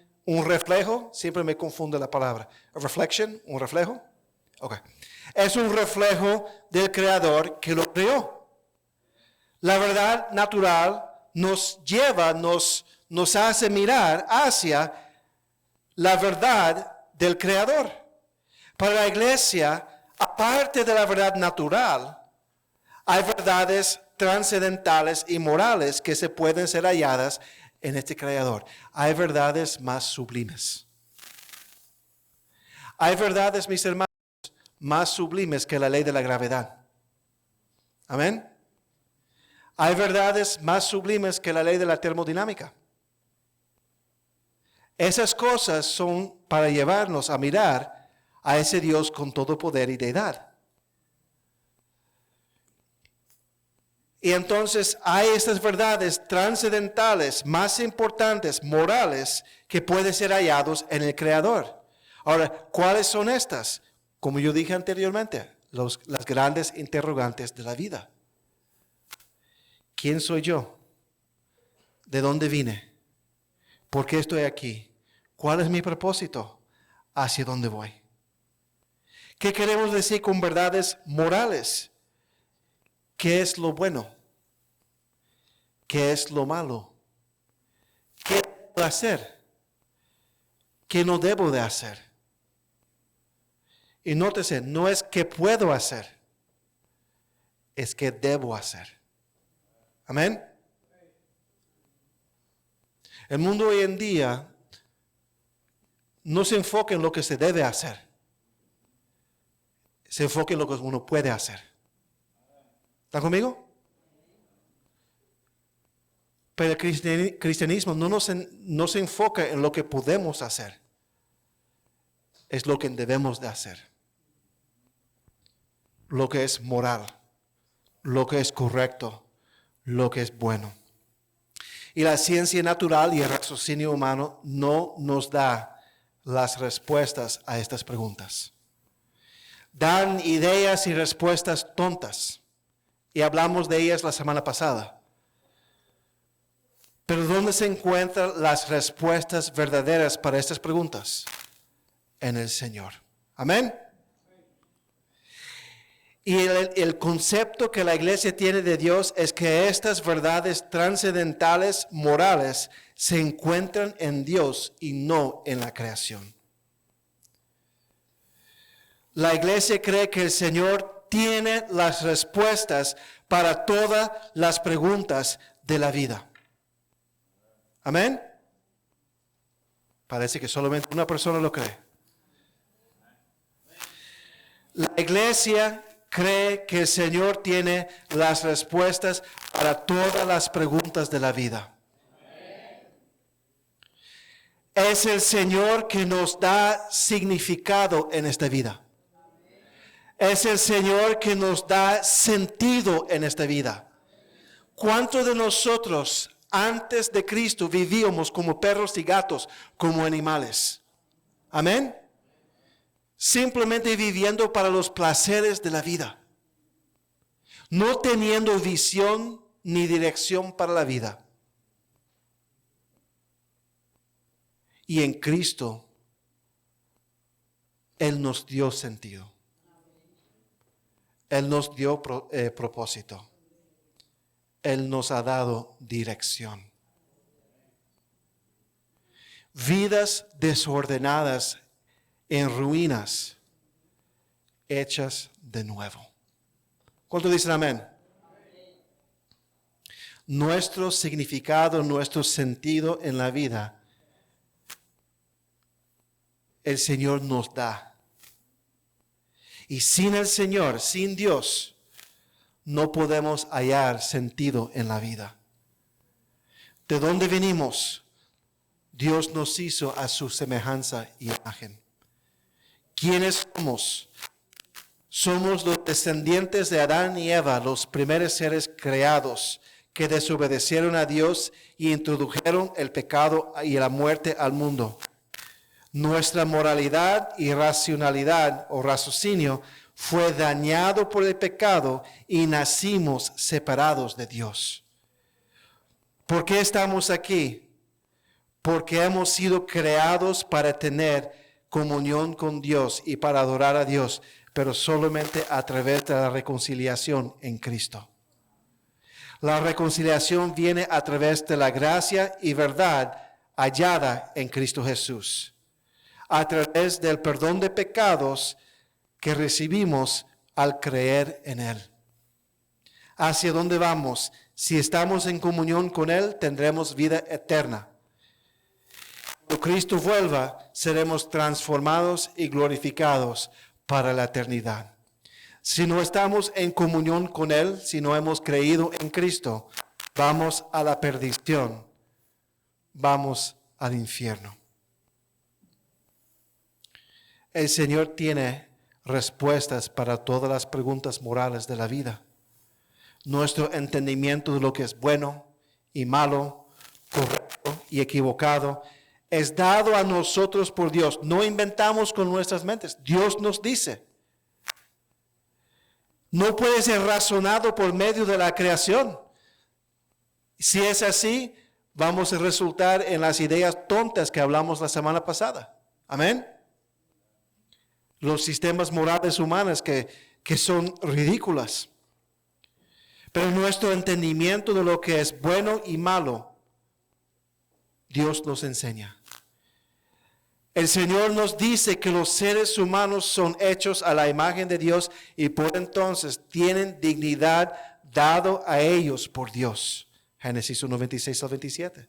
reflejo. Siempre me confunde la palabra. A reflection, un reflejo. Okay. Es un reflejo del Creador que lo creó. La verdad natural nos lleva, nos hace mirar hacia la verdad del Creador. Para la iglesia, aparte de la verdad natural, hay verdades trascendentales y morales que se pueden ser halladas en este Creador. Hay verdades más sublimes. Hay verdades, mis hermanos, más sublimes que la ley de la gravedad. Amén. Hay verdades más sublimes que la ley de la termodinámica. Esas cosas son para llevarnos a mirar a ese Dios con todo poder y deidad. Y entonces hay estas verdades trascendentales, más importantes, morales, que pueden ser hallados en el Creador. Ahora, ¿cuáles son estas? Como yo dije anteriormente, las grandes interrogantes de la vida. ¿Quién soy yo? ¿De dónde vine? ¿Por qué estoy aquí? ¿Cuál es mi propósito? ¿Hacia dónde voy? ¿Qué queremos decir con verdades morales? ¿Qué es lo bueno? ¿Qué es lo malo? ¿Qué debo hacer? ¿Qué no debo de hacer? Y nótese, no es que puedo hacer, es que debo hacer. Amén. El mundo hoy en día no se enfoca en lo que se debe hacer. Se enfoca en lo que uno puede hacer. ¿Están conmigo? Pero el cristianismo no se enfoca en lo que podemos hacer. Es lo que debemos de hacer. Lo que es moral, lo que es correcto, lo que es bueno. Y la ciencia natural y el raciocinio humano no nos da las respuestas a estas preguntas. Dan ideas y respuestas tontas. Y hablamos de ellas la semana pasada. Pero ¿dónde se encuentran las respuestas verdaderas para estas preguntas? En el Señor. Amén. Y el concepto que la iglesia tiene de Dios es que estas verdades trascendentales, morales, se encuentran en Dios y no en la creación. La iglesia cree que el Señor tiene las respuestas para todas las preguntas de la vida. Amén. Parece que solamente una persona lo cree. La iglesia cree que el Señor tiene las respuestas para todas las preguntas de la vida. Es el Señor que nos da significado en esta vida. Es el Señor que nos da sentido en esta vida. ¿Cuántos de nosotros antes de Cristo vivíamos como perros y gatos, como animales? Amén. Simplemente viviendo para los placeres de la vida, no teniendo visión ni dirección para la vida. Y en Cristo, Él nos dio sentido. Él nos dio propósito. Él nos ha dado dirección. Vidas desordenadas en ruinas, hechas de nuevo. ¿Cuántos dicen amén? Nuestro significado, nuestro sentido en la vida, el Señor nos da. Y sin el Señor, sin Dios, no podemos hallar sentido en la vida. ¿De dónde venimos? Dios nos hizo a su semejanza y imagen. ¿Quiénes somos? Somos los descendientes de Adán y Eva, los primeros seres creados que desobedecieron a Dios y introdujeron el pecado y la muerte al mundo. Nuestra moralidad y racionalidad o raciocinio fue dañado por el pecado y nacimos separados de Dios. ¿Por qué estamos aquí? Porque hemos sido creados para tener comunión con Dios y para adorar a Dios, pero solamente a través de la reconciliación en Cristo. La reconciliación viene a través de la gracia y verdad hallada en Cristo Jesús, a través del perdón de pecados que recibimos al creer en Él. ¿Hacia dónde vamos? Si estamos en comunión con Él, tendremos vida eterna. Cuando Cristo vuelva, seremos transformados y glorificados para la eternidad. Si no estamos en comunión con Él, si no hemos creído en Cristo, vamos a la perdición, vamos al infierno. El Señor tiene respuestas para todas las preguntas morales de la vida. Nuestro entendimiento de lo que es bueno y malo, correcto y equivocado, es dado a nosotros por Dios. No inventamos con nuestras mentes. Dios nos dice. No puede ser razonado por medio de la creación. Si es así, vamos a resultar en las ideas tontas que hablamos la semana pasada. Amén. Los sistemas morales humanos que son ridículas. Pero nuestro entendimiento de lo que es bueno y malo, Dios nos enseña. El Señor nos dice que los seres humanos son hechos a la imagen de Dios y por entonces tienen dignidad dado a ellos por Dios. Génesis 1, 26 al 27.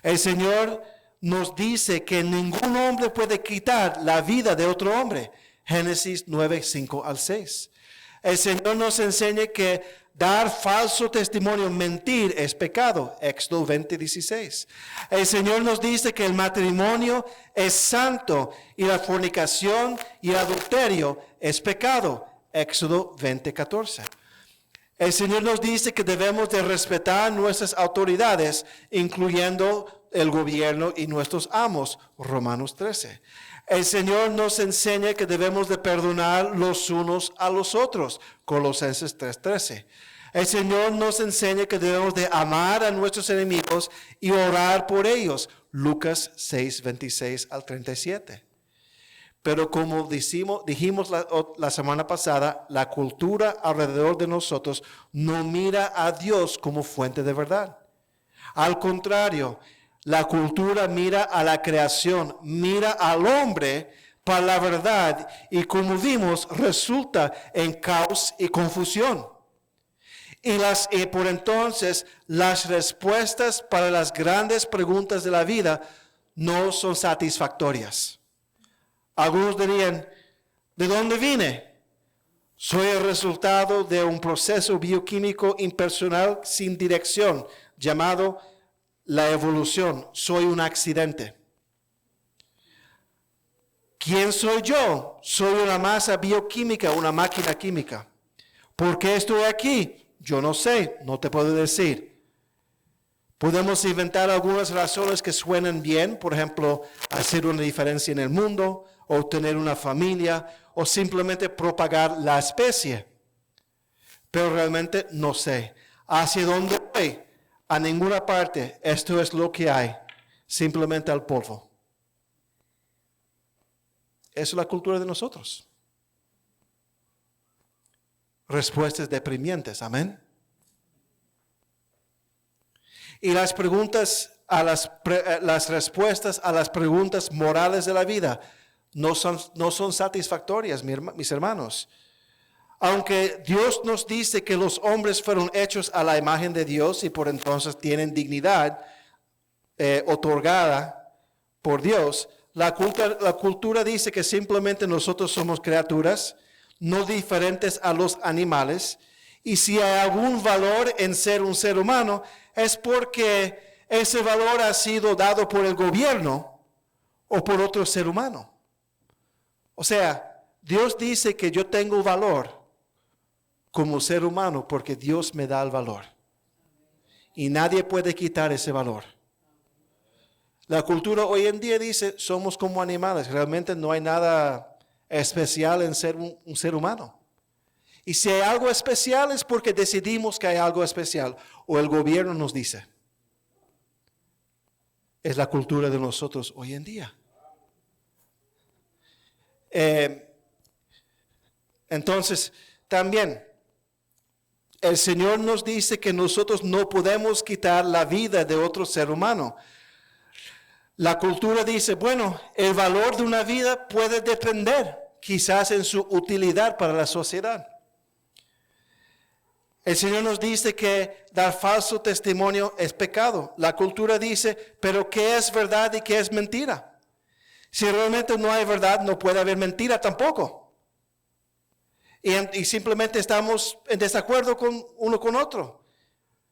El Señor nos dice que ningún hombre puede quitar la vida de otro hombre. Génesis 9, 5 al 6. El Señor nos enseña que dar falso testimonio, mentir, es pecado. Éxodo 20, 16. El Señor nos dice que el matrimonio es santo y la fornicación y el adulterio es pecado. Éxodo 20, 14. El Señor nos dice que debemos de respetar nuestras autoridades, incluyendo el gobierno y nuestros amos. Romanos 13. El Señor nos enseña que debemos de perdonar los unos a los otros. Colosenses 3:13. El Señor nos enseña que debemos de amar a nuestros enemigos y orar por ellos. Lucas 6:26 al 37. Pero como dijimos la semana pasada, la cultura alrededor de nosotros no mira a Dios como fuente de verdad. Al contrario, la cultura mira a la creación, mira al hombre para la verdad y como vimos resulta en caos y confusión. Y por entonces las respuestas para las grandes preguntas de la vida no son satisfactorias. Algunos dirían, ¿de dónde vine? Soy el resultado de un proceso bioquímico impersonal sin dirección llamado la evolución. Soy un accidente. ¿Quién soy yo? Soy una masa bioquímica, una máquina química. ¿Por qué estoy aquí? Yo no sé, no te puedo decir. Podemos inventar algunas razones que suenan bien, por ejemplo, hacer una diferencia en el mundo, o tener una familia, o simplemente propagar la especie. Pero realmente no sé. ¿Hacia dónde voy? A ninguna parte. Esto es lo que hay. Simplemente al polvo. Esa es la cultura de nosotros. Respuestas deprimente. Amén. Y las respuestas a las preguntas morales de la vida no son satisfactorias, mis hermanos. Aunque Dios nos dice que los hombres fueron hechos a la imagen de Dios y por entonces tienen dignidad otorgada por Dios, la cultura dice que simplemente nosotros somos criaturas no diferentes a los animales, y si hay algún valor en ser un ser humano, es porque ese valor ha sido dado por el gobierno o por otro ser humano. O sea, Dios dice que yo tengo valor como ser humano porque Dios me da el valor. Y nadie puede quitar ese valor. La cultura hoy en día dice, somos como animales. Realmente no hay nada especial en ser un ser humano. Y si hay algo especial es porque decidimos que hay algo especial. O el gobierno nos dice. Es la cultura de nosotros hoy en día. Entonces, también, el Señor nos dice que nosotros no podemos quitar la vida de otro ser humano. La cultura dice, bueno, el valor de una vida puede depender quizás en su utilidad para la sociedad. El Señor nos dice que dar falso testimonio es pecado. La cultura dice, pero ¿qué es verdad y qué es mentira? Si realmente no hay verdad, no puede haber mentira tampoco. Y simplemente estamos en desacuerdo con uno con otro.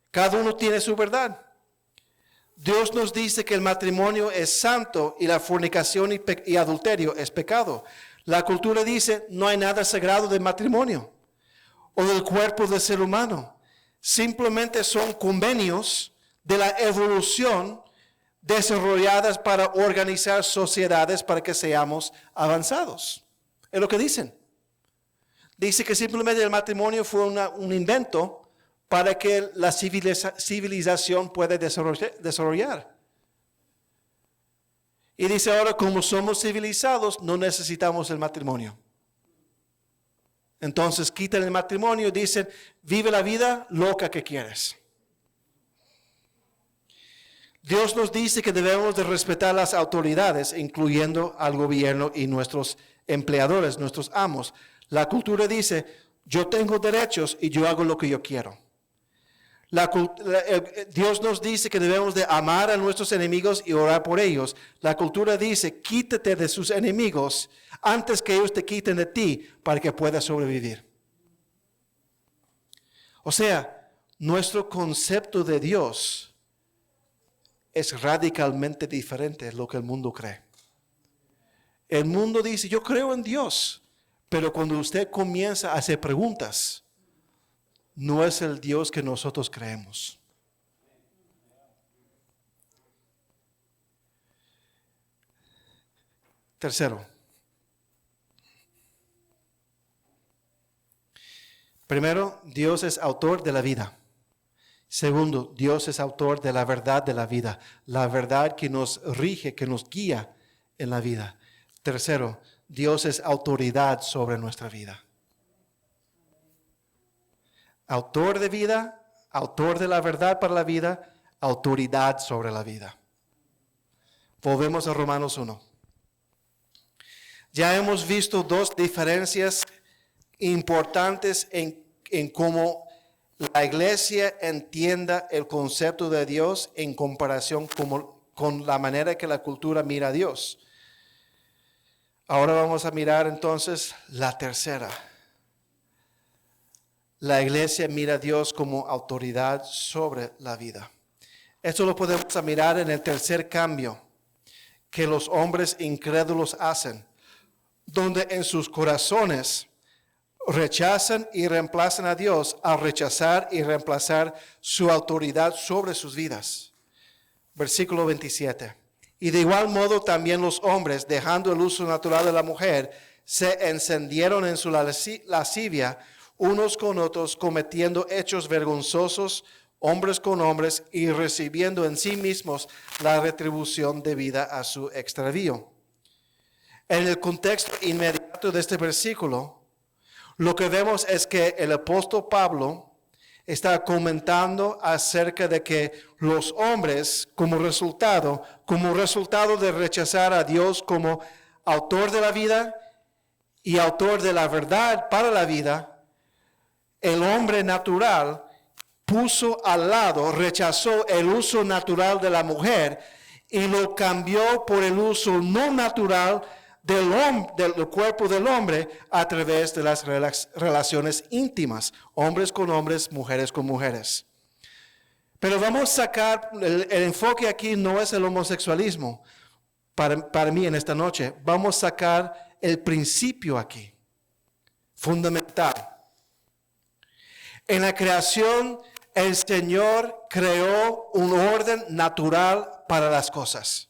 Cada uno tiene su verdad. Dios nos dice que el matrimonio es santo y la fornicación y adulterio es pecado. La cultura dice, no hay nada sagrado del matrimonio o del cuerpo del ser humano. Simplemente son convenios de la evolución desarrolladas para organizar sociedades para que seamos avanzados. Es lo que dicen. Dice que simplemente el matrimonio fue un invento para que la civilización pueda desarrollar. Y dice ahora, como somos civilizados, no necesitamos el matrimonio. Entonces quitan el matrimonio y dicen, vive la vida loca que quieres. Dios nos dice que debemos de respetar las autoridades, incluyendo al gobierno y nuestros empleadores, nuestros amos. La cultura dice, yo tengo derechos y yo hago lo que yo quiero. Dios nos dice que debemos de amar a nuestros enemigos y orar por ellos. La cultura dice, quítate de sus enemigos antes que ellos te quiten de ti para que puedas sobrevivir. O sea, nuestro concepto de Dios es radicalmente diferente de lo que el mundo cree. El mundo dice, yo creo en Dios, pero cuando usted comienza a hacer preguntas, no es el Dios que nosotros creemos. Tercero. Primero, Dios es autor de la vida. Segundo, Dios es autor de la verdad de la vida. La verdad que nos rige, que nos guía en la vida. Tercero, Dios es autoridad sobre nuestra vida. Autor de vida, autor de la verdad para la vida, autoridad sobre la vida. Volvemos a Romanos 1. Ya hemos visto dos diferencias importantes en cómo la iglesia entienda el concepto de Dios en comparación con la manera que la cultura mira a Dios. Ahora vamos a mirar entonces la tercera. La iglesia mira a Dios como autoridad sobre la vida. Esto lo podemos mirar en el tercer cambio que los hombres incrédulos hacen, donde en sus corazones rechazan y reemplazan a Dios al rechazar y reemplazar su autoridad sobre sus vidas. Versículo 27. Y de igual modo también los hombres, dejando el uso natural de la mujer, se encendieron en su lascivia unos con otros, cometiendo hechos vergonzosos, hombres con hombres, y recibiendo en sí mismos la retribución debida a su extravío. En el contexto inmediato de este versículo, lo que vemos es que el apóstol Pablo está comentando acerca de que los hombres, como resultado de rechazar a Dios como autor de la vida y autor de la verdad para la vida, el hombre natural puso al lado, rechazó el uso natural de la mujer y lo cambió por el uso no natural del cuerpo del hombre a través de las relaciones íntimas, hombres con hombres, mujeres con mujeres. Pero vamos a sacar, el enfoque aquí no es el homosexualismo, para mí en esta noche. Vamos a sacar el principio aquí, fundamental. En la creación, el Señor creó un orden natural para las cosas.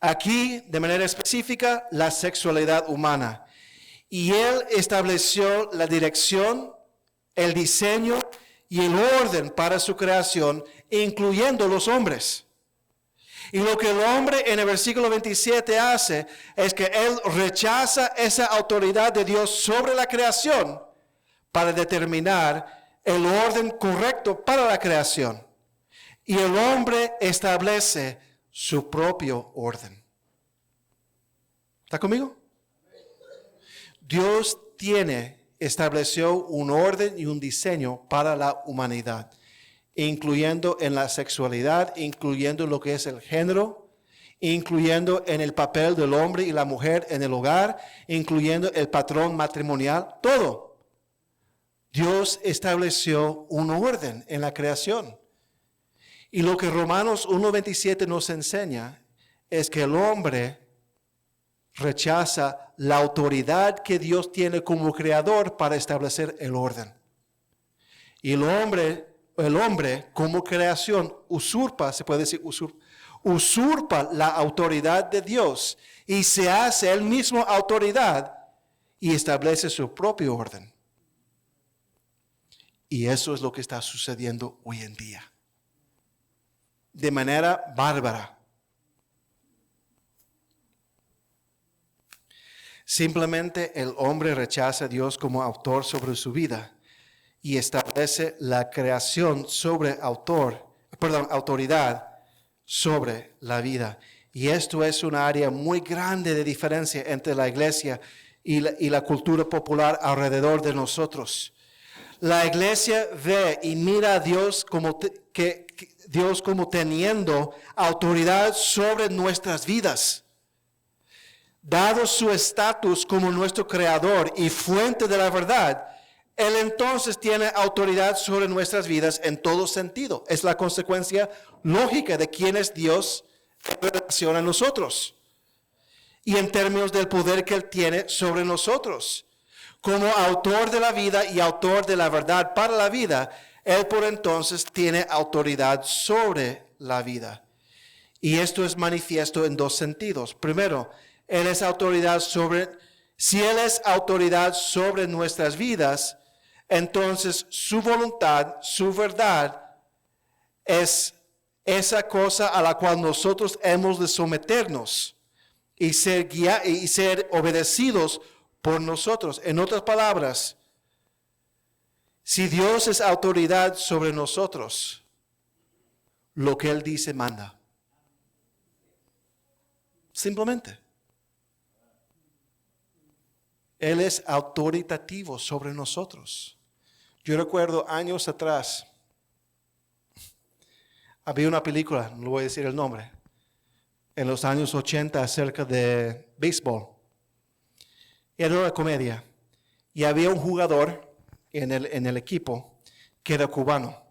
Aquí, de manera específica, la sexualidad humana. Y Él estableció la dirección, el diseño y el orden para su creación, incluyendo los hombres. Y lo que el hombre en el versículo 27 hace es que él rechaza esa autoridad de Dios sobre la creación para determinar el orden correcto para la creación. Y el hombre establece su propio orden. ¿Está conmigo? Dios estableció un orden y un diseño para la humanidad, incluyendo en la sexualidad, incluyendo lo que es el género, incluyendo en el papel del hombre y la mujer en el hogar, incluyendo el patrón matrimonial, todo. Dios estableció un orden en la creación. Y lo que Romanos 1:27 nos enseña es que el hombre rechaza la autoridad que Dios tiene como creador para establecer el orden. Y el hombre como creación usurpa, se puede decir usurpa la autoridad de Dios y se hace él mismo autoridad y establece su propio orden. Y eso es lo que está sucediendo hoy en día. De manera bárbara. Simplemente el hombre rechaza a Dios como autor sobre su vida y establece la creación sobre autoridad sobre la vida. Y esto es un área muy grande de diferencia entre la iglesia y la cultura popular alrededor de nosotros. La iglesia ve y mira a Dios como Dios como teniendo autoridad sobre nuestras vidas. Dado su estatus como nuestro creador y fuente de la verdad, Él entonces tiene autoridad sobre nuestras vidas en todo sentido. Es la consecuencia lógica de quién es Dios en relación a nosotros. Y en términos del poder que Él tiene sobre nosotros. Como autor de la vida y autor de la verdad para la vida, Él por entonces tiene autoridad sobre la vida. Y esto es manifiesto en dos sentidos. Primero, Él es autoridad si Él es autoridad sobre nuestras vidas, entonces su voluntad, su verdad, es esa cosa a la cual nosotros hemos de someternos y ser obedecidos por nosotros. En otras palabras, si Dios es autoridad sobre nosotros, lo que Él dice manda. Simplemente. Él es autoritativo sobre nosotros. Yo recuerdo años atrás, había una película, no voy a decir el nombre, en los años 80 acerca de béisbol. Era una comedia. Y había un jugador en el equipo que era cubano.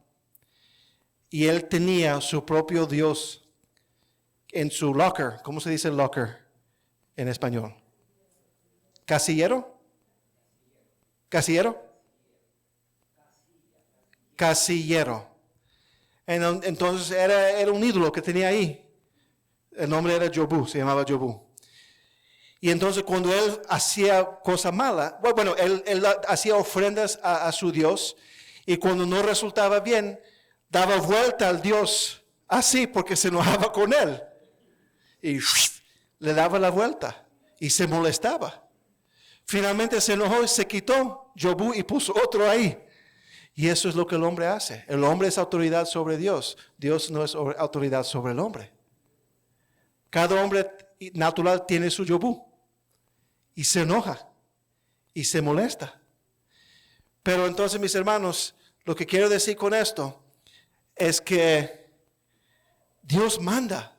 Y él tenía su propio Dios en su locker. ¿Cómo se dice locker en español? ¿Casillero? ¿Casillero? Casillero. Entonces era un ídolo que tenía ahí. El nombre era Jobu, se llamaba Jobu. Y entonces cuando él hacía cosas malas, bueno, él hacía ofrendas a su Dios y cuando no resultaba bien, daba vuelta al Dios así porque se enojaba con él. Y le daba la vuelta y se molestaba. Finalmente se enojó y se quitó Jobu y puso otro ahí. Y eso es lo que el hombre hace. El hombre es autoridad sobre Dios. Dios no es autoridad sobre el hombre. Cada hombre natural tiene su Jobu. Y se enoja. Y se molesta. Pero entonces, mis hermanos, lo que quiero decir con esto es que Dios manda.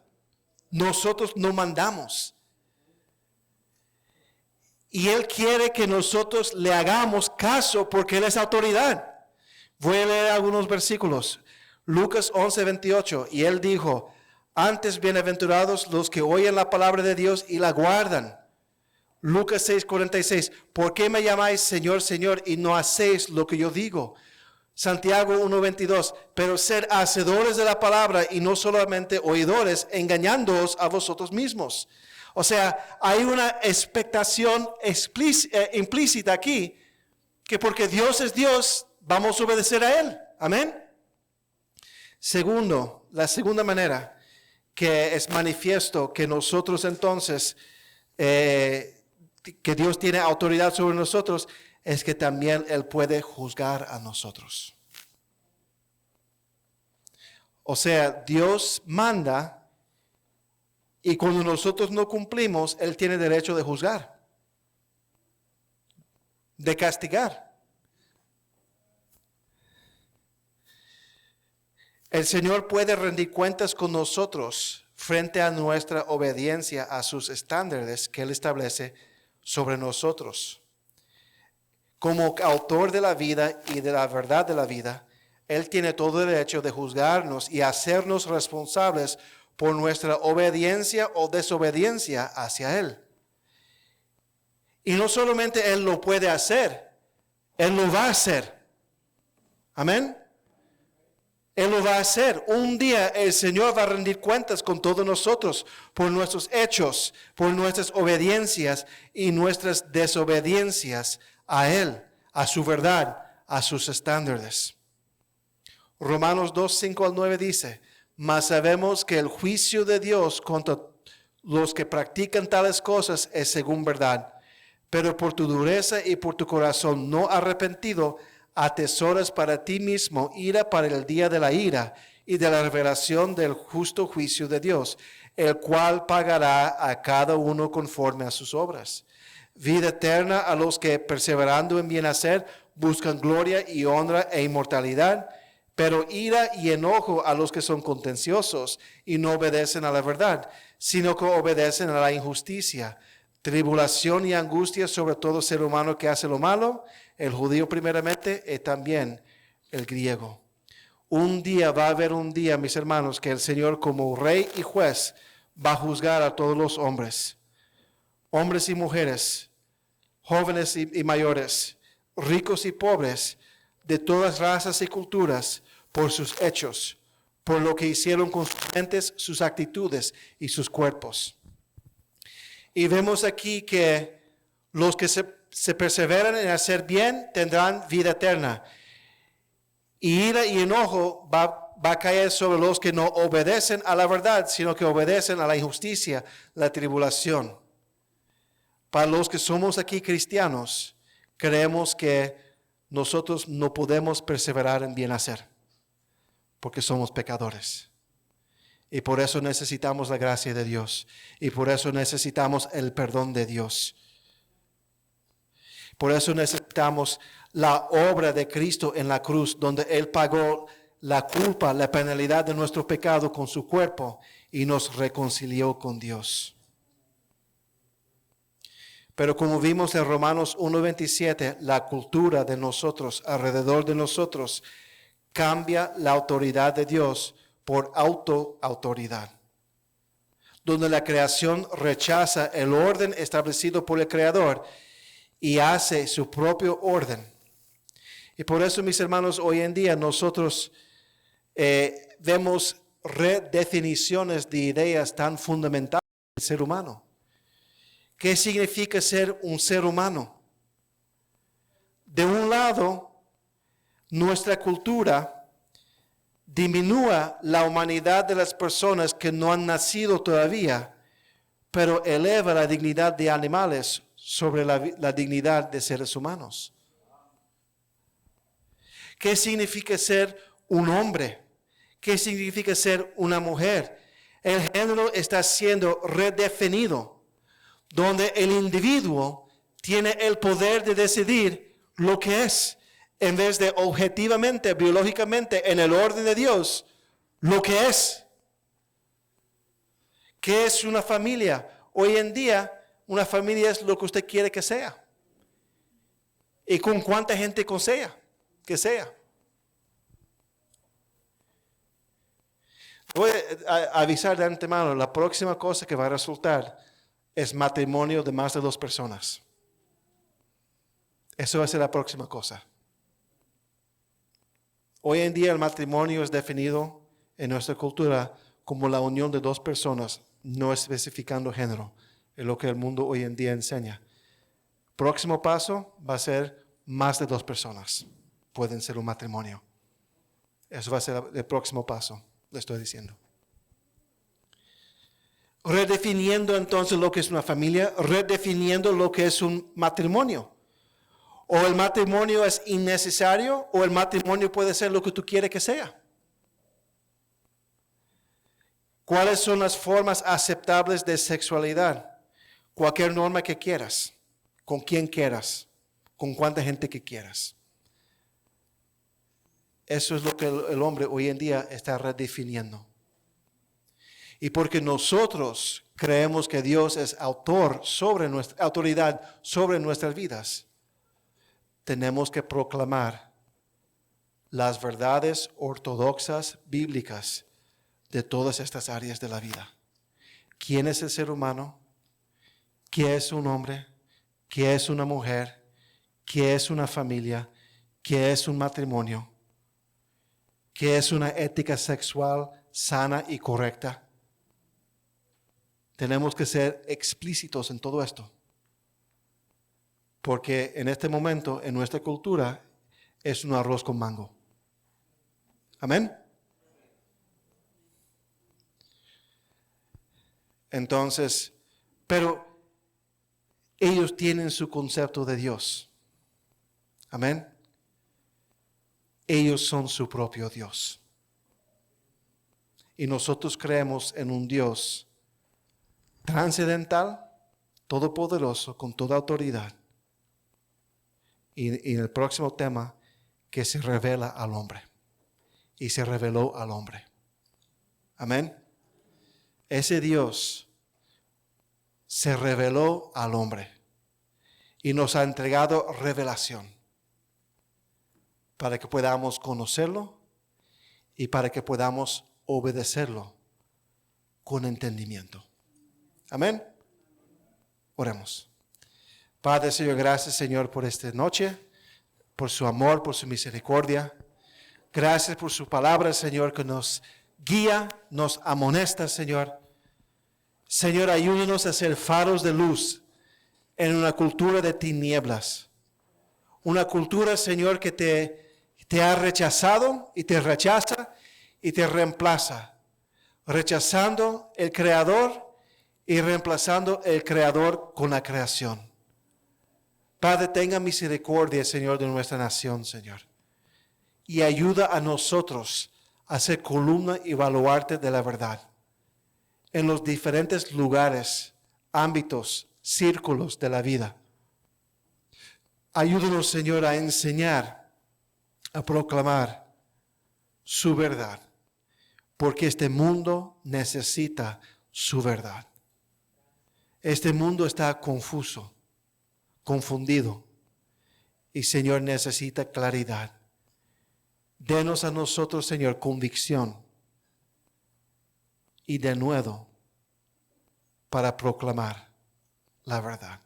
Nosotros no mandamos. Y Él quiere que nosotros le hagamos caso porque Él es autoridad. Voy a leer algunos versículos. Lucas 11:28. Y Él dijo, antes bienaventurados los que oyen la palabra de Dios y la guardan. Lucas 6:46. ¿Por qué me llamáis Señor, Señor y no hacéis lo que yo digo? Santiago 1:22, pero ser hacedores de la palabra y no solamente oidores, engañándoos a vosotros mismos. O sea, hay una expectación implícita aquí, que porque Dios es Dios, vamos a obedecer a Él. Amén. Segundo, la segunda manera que es manifiesto que nosotros entonces, que Dios tiene autoridad sobre nosotros, es que también Él puede juzgar a nosotros. O sea, Dios manda y cuando nosotros no cumplimos, Él tiene derecho de juzgar, de castigar. El Señor puede rendir cuentas con nosotros frente a nuestra obediencia a sus estándares que Él establece sobre nosotros. Como autor de la vida y de la verdad de la vida, Él tiene todo el derecho de juzgarnos y hacernos responsables por nuestra obediencia o desobediencia hacia Él. Y no solamente Él lo puede hacer, Él lo va a hacer. Amén. Él lo va a hacer. Un día el Señor va a rendir cuentas con todos nosotros por nuestros hechos, por nuestras obediencias y nuestras desobediencias a Él, a su verdad, a sus estándares. Romanos 2:5-9 dice, mas sabemos que el juicio de Dios contra los que practican tales cosas es según verdad. Pero por tu dureza y por tu corazón no arrepentido, atesoras para ti mismo ira para el día de la ira y de la revelación del justo juicio de Dios, el cual pagará a cada uno conforme a sus obras. Vida eterna a los que, perseverando en bien hacer, buscan gloria y honra e inmortalidad, pero ira y enojo a los que son contenciosos y no obedecen a la verdad, sino que obedecen a la injusticia. Tribulación y angustia sobre todo ser humano que hace lo malo, el judío primeramente y también el griego. Un día va a haber un día, mis hermanos, que el Señor como rey y juez va a juzgar a todos los hombres y mujeres, jóvenes y mayores, ricos y pobres, de todas razas y culturas, por sus hechos, por lo que hicieron con sus mentes, sus actitudes y sus cuerpos. Y vemos aquí que los que se perseveran en hacer bien tendrán vida eterna. Y ira y enojo va a caer sobre los que no obedecen a la verdad, sino que obedecen a la injusticia, la tribulación. Para los que somos aquí cristianos, creemos que nosotros no podemos perseverar en bien hacer, porque somos pecadores. Y por eso necesitamos la gracia de Dios. Y por eso necesitamos el perdón de Dios. Por eso necesitamos la obra de Cristo en la cruz, donde Él pagó la culpa, la penalidad de nuestro pecado con su cuerpo y nos reconcilió con Dios. Pero como vimos en Romanos 1:27, la cultura de nosotros, alrededor de nosotros, cambia la autoridad de Dios por autoridad, donde la creación rechaza el orden establecido por el Creador y hace su propio orden. Y por eso, mis hermanos, hoy en día nosotros vemos redefiniciones de ideas tan fundamentales del ser humano. ¿Qué significa ser un ser humano? De un lado, nuestra cultura diminúa la humanidad de las personas que no han nacido todavía, pero eleva la dignidad de animales sobre la dignidad de seres humanos. ¿Qué significa ser un hombre? ¿Qué significa ser una mujer? El género está siendo redefinido, donde el individuo tiene el poder de decidir lo que es, en vez de objetivamente, biológicamente, en el orden de Dios, lo que es. ¿Qué es una familia? Hoy en día, una familia es lo que usted quiere que sea. ¿Y con cuánta gente que sea? Voy a avisar de antemano, la próxima cosa que va a resultar es matrimonio de más de 2 personas. Eso va a ser la próxima cosa. Hoy en día el matrimonio es definido en nuestra cultura como la unión de dos personas, no especificando género. Es lo que el mundo hoy en día enseña. Próximo paso va a ser más de dos personas. Pueden ser un matrimonio. Eso va a ser el próximo paso, le estoy diciendo. Redefiniendo entonces lo que es una familia, redefiniendo lo que es un matrimonio. O el matrimonio es innecesario, o el matrimonio puede ser lo que tú quieres que sea. ¿Cuáles son las formas aceptables de sexualidad? Cualquier norma que quieras, con quien quieras, con cuánta gente que quieras. Eso es lo que el hombre hoy en día está redefiniendo. Y porque nosotros creemos que Dios es autoridad sobre nuestras vidas, tenemos que proclamar las verdades ortodoxas bíblicas de todas estas áreas de la vida. ¿Quién es el ser humano? ¿Qué es un hombre? ¿Qué es una mujer? ¿Qué es una familia? ¿Qué es un matrimonio? ¿Qué es una ética sexual sana y correcta? Tenemos que ser explícitos en todo esto. Porque en este momento, en nuestra cultura, es un arroz con mango. Amén. Entonces, pero ellos tienen su concepto de Dios. Amén. Ellos son su propio Dios. Y nosotros creemos en un Dios trascendental, todopoderoso, con toda autoridad. Y en el próximo tema, que se revela al hombre. Y se reveló al hombre. Amén. Ese Dios se reveló al hombre. Y nos ha entregado revelación. Para que podamos conocerlo. Y para que podamos obedecerlo con entendimiento. Amén. Oremos. Padre, Señor, gracias, Señor, por esta noche, por su amor, por su misericordia. Gracias por su palabra, Señor, que nos guía, nos amonesta, Señor. Señor, ayúdanos a ser faros de luz en una cultura de tinieblas. Una cultura, Señor, que te ha rechazado y te rechaza y te reemplaza. Rechazando el Creador y reemplazando el Creador con la creación. Padre, tenga misericordia, Señor, de nuestra nación, Señor. Y ayuda a nosotros a ser columna y baluarte de la verdad. En los diferentes lugares, ámbitos, círculos de la vida. Ayúdanos, Señor, a enseñar, a proclamar su verdad. Porque este mundo necesita su verdad. Este mundo está confuso, confundido. Y, Señor, necesita claridad. Denos a nosotros, Señor, convicción y denuedo para proclamar la verdad.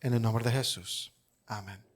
En el nombre de Jesús. Amén.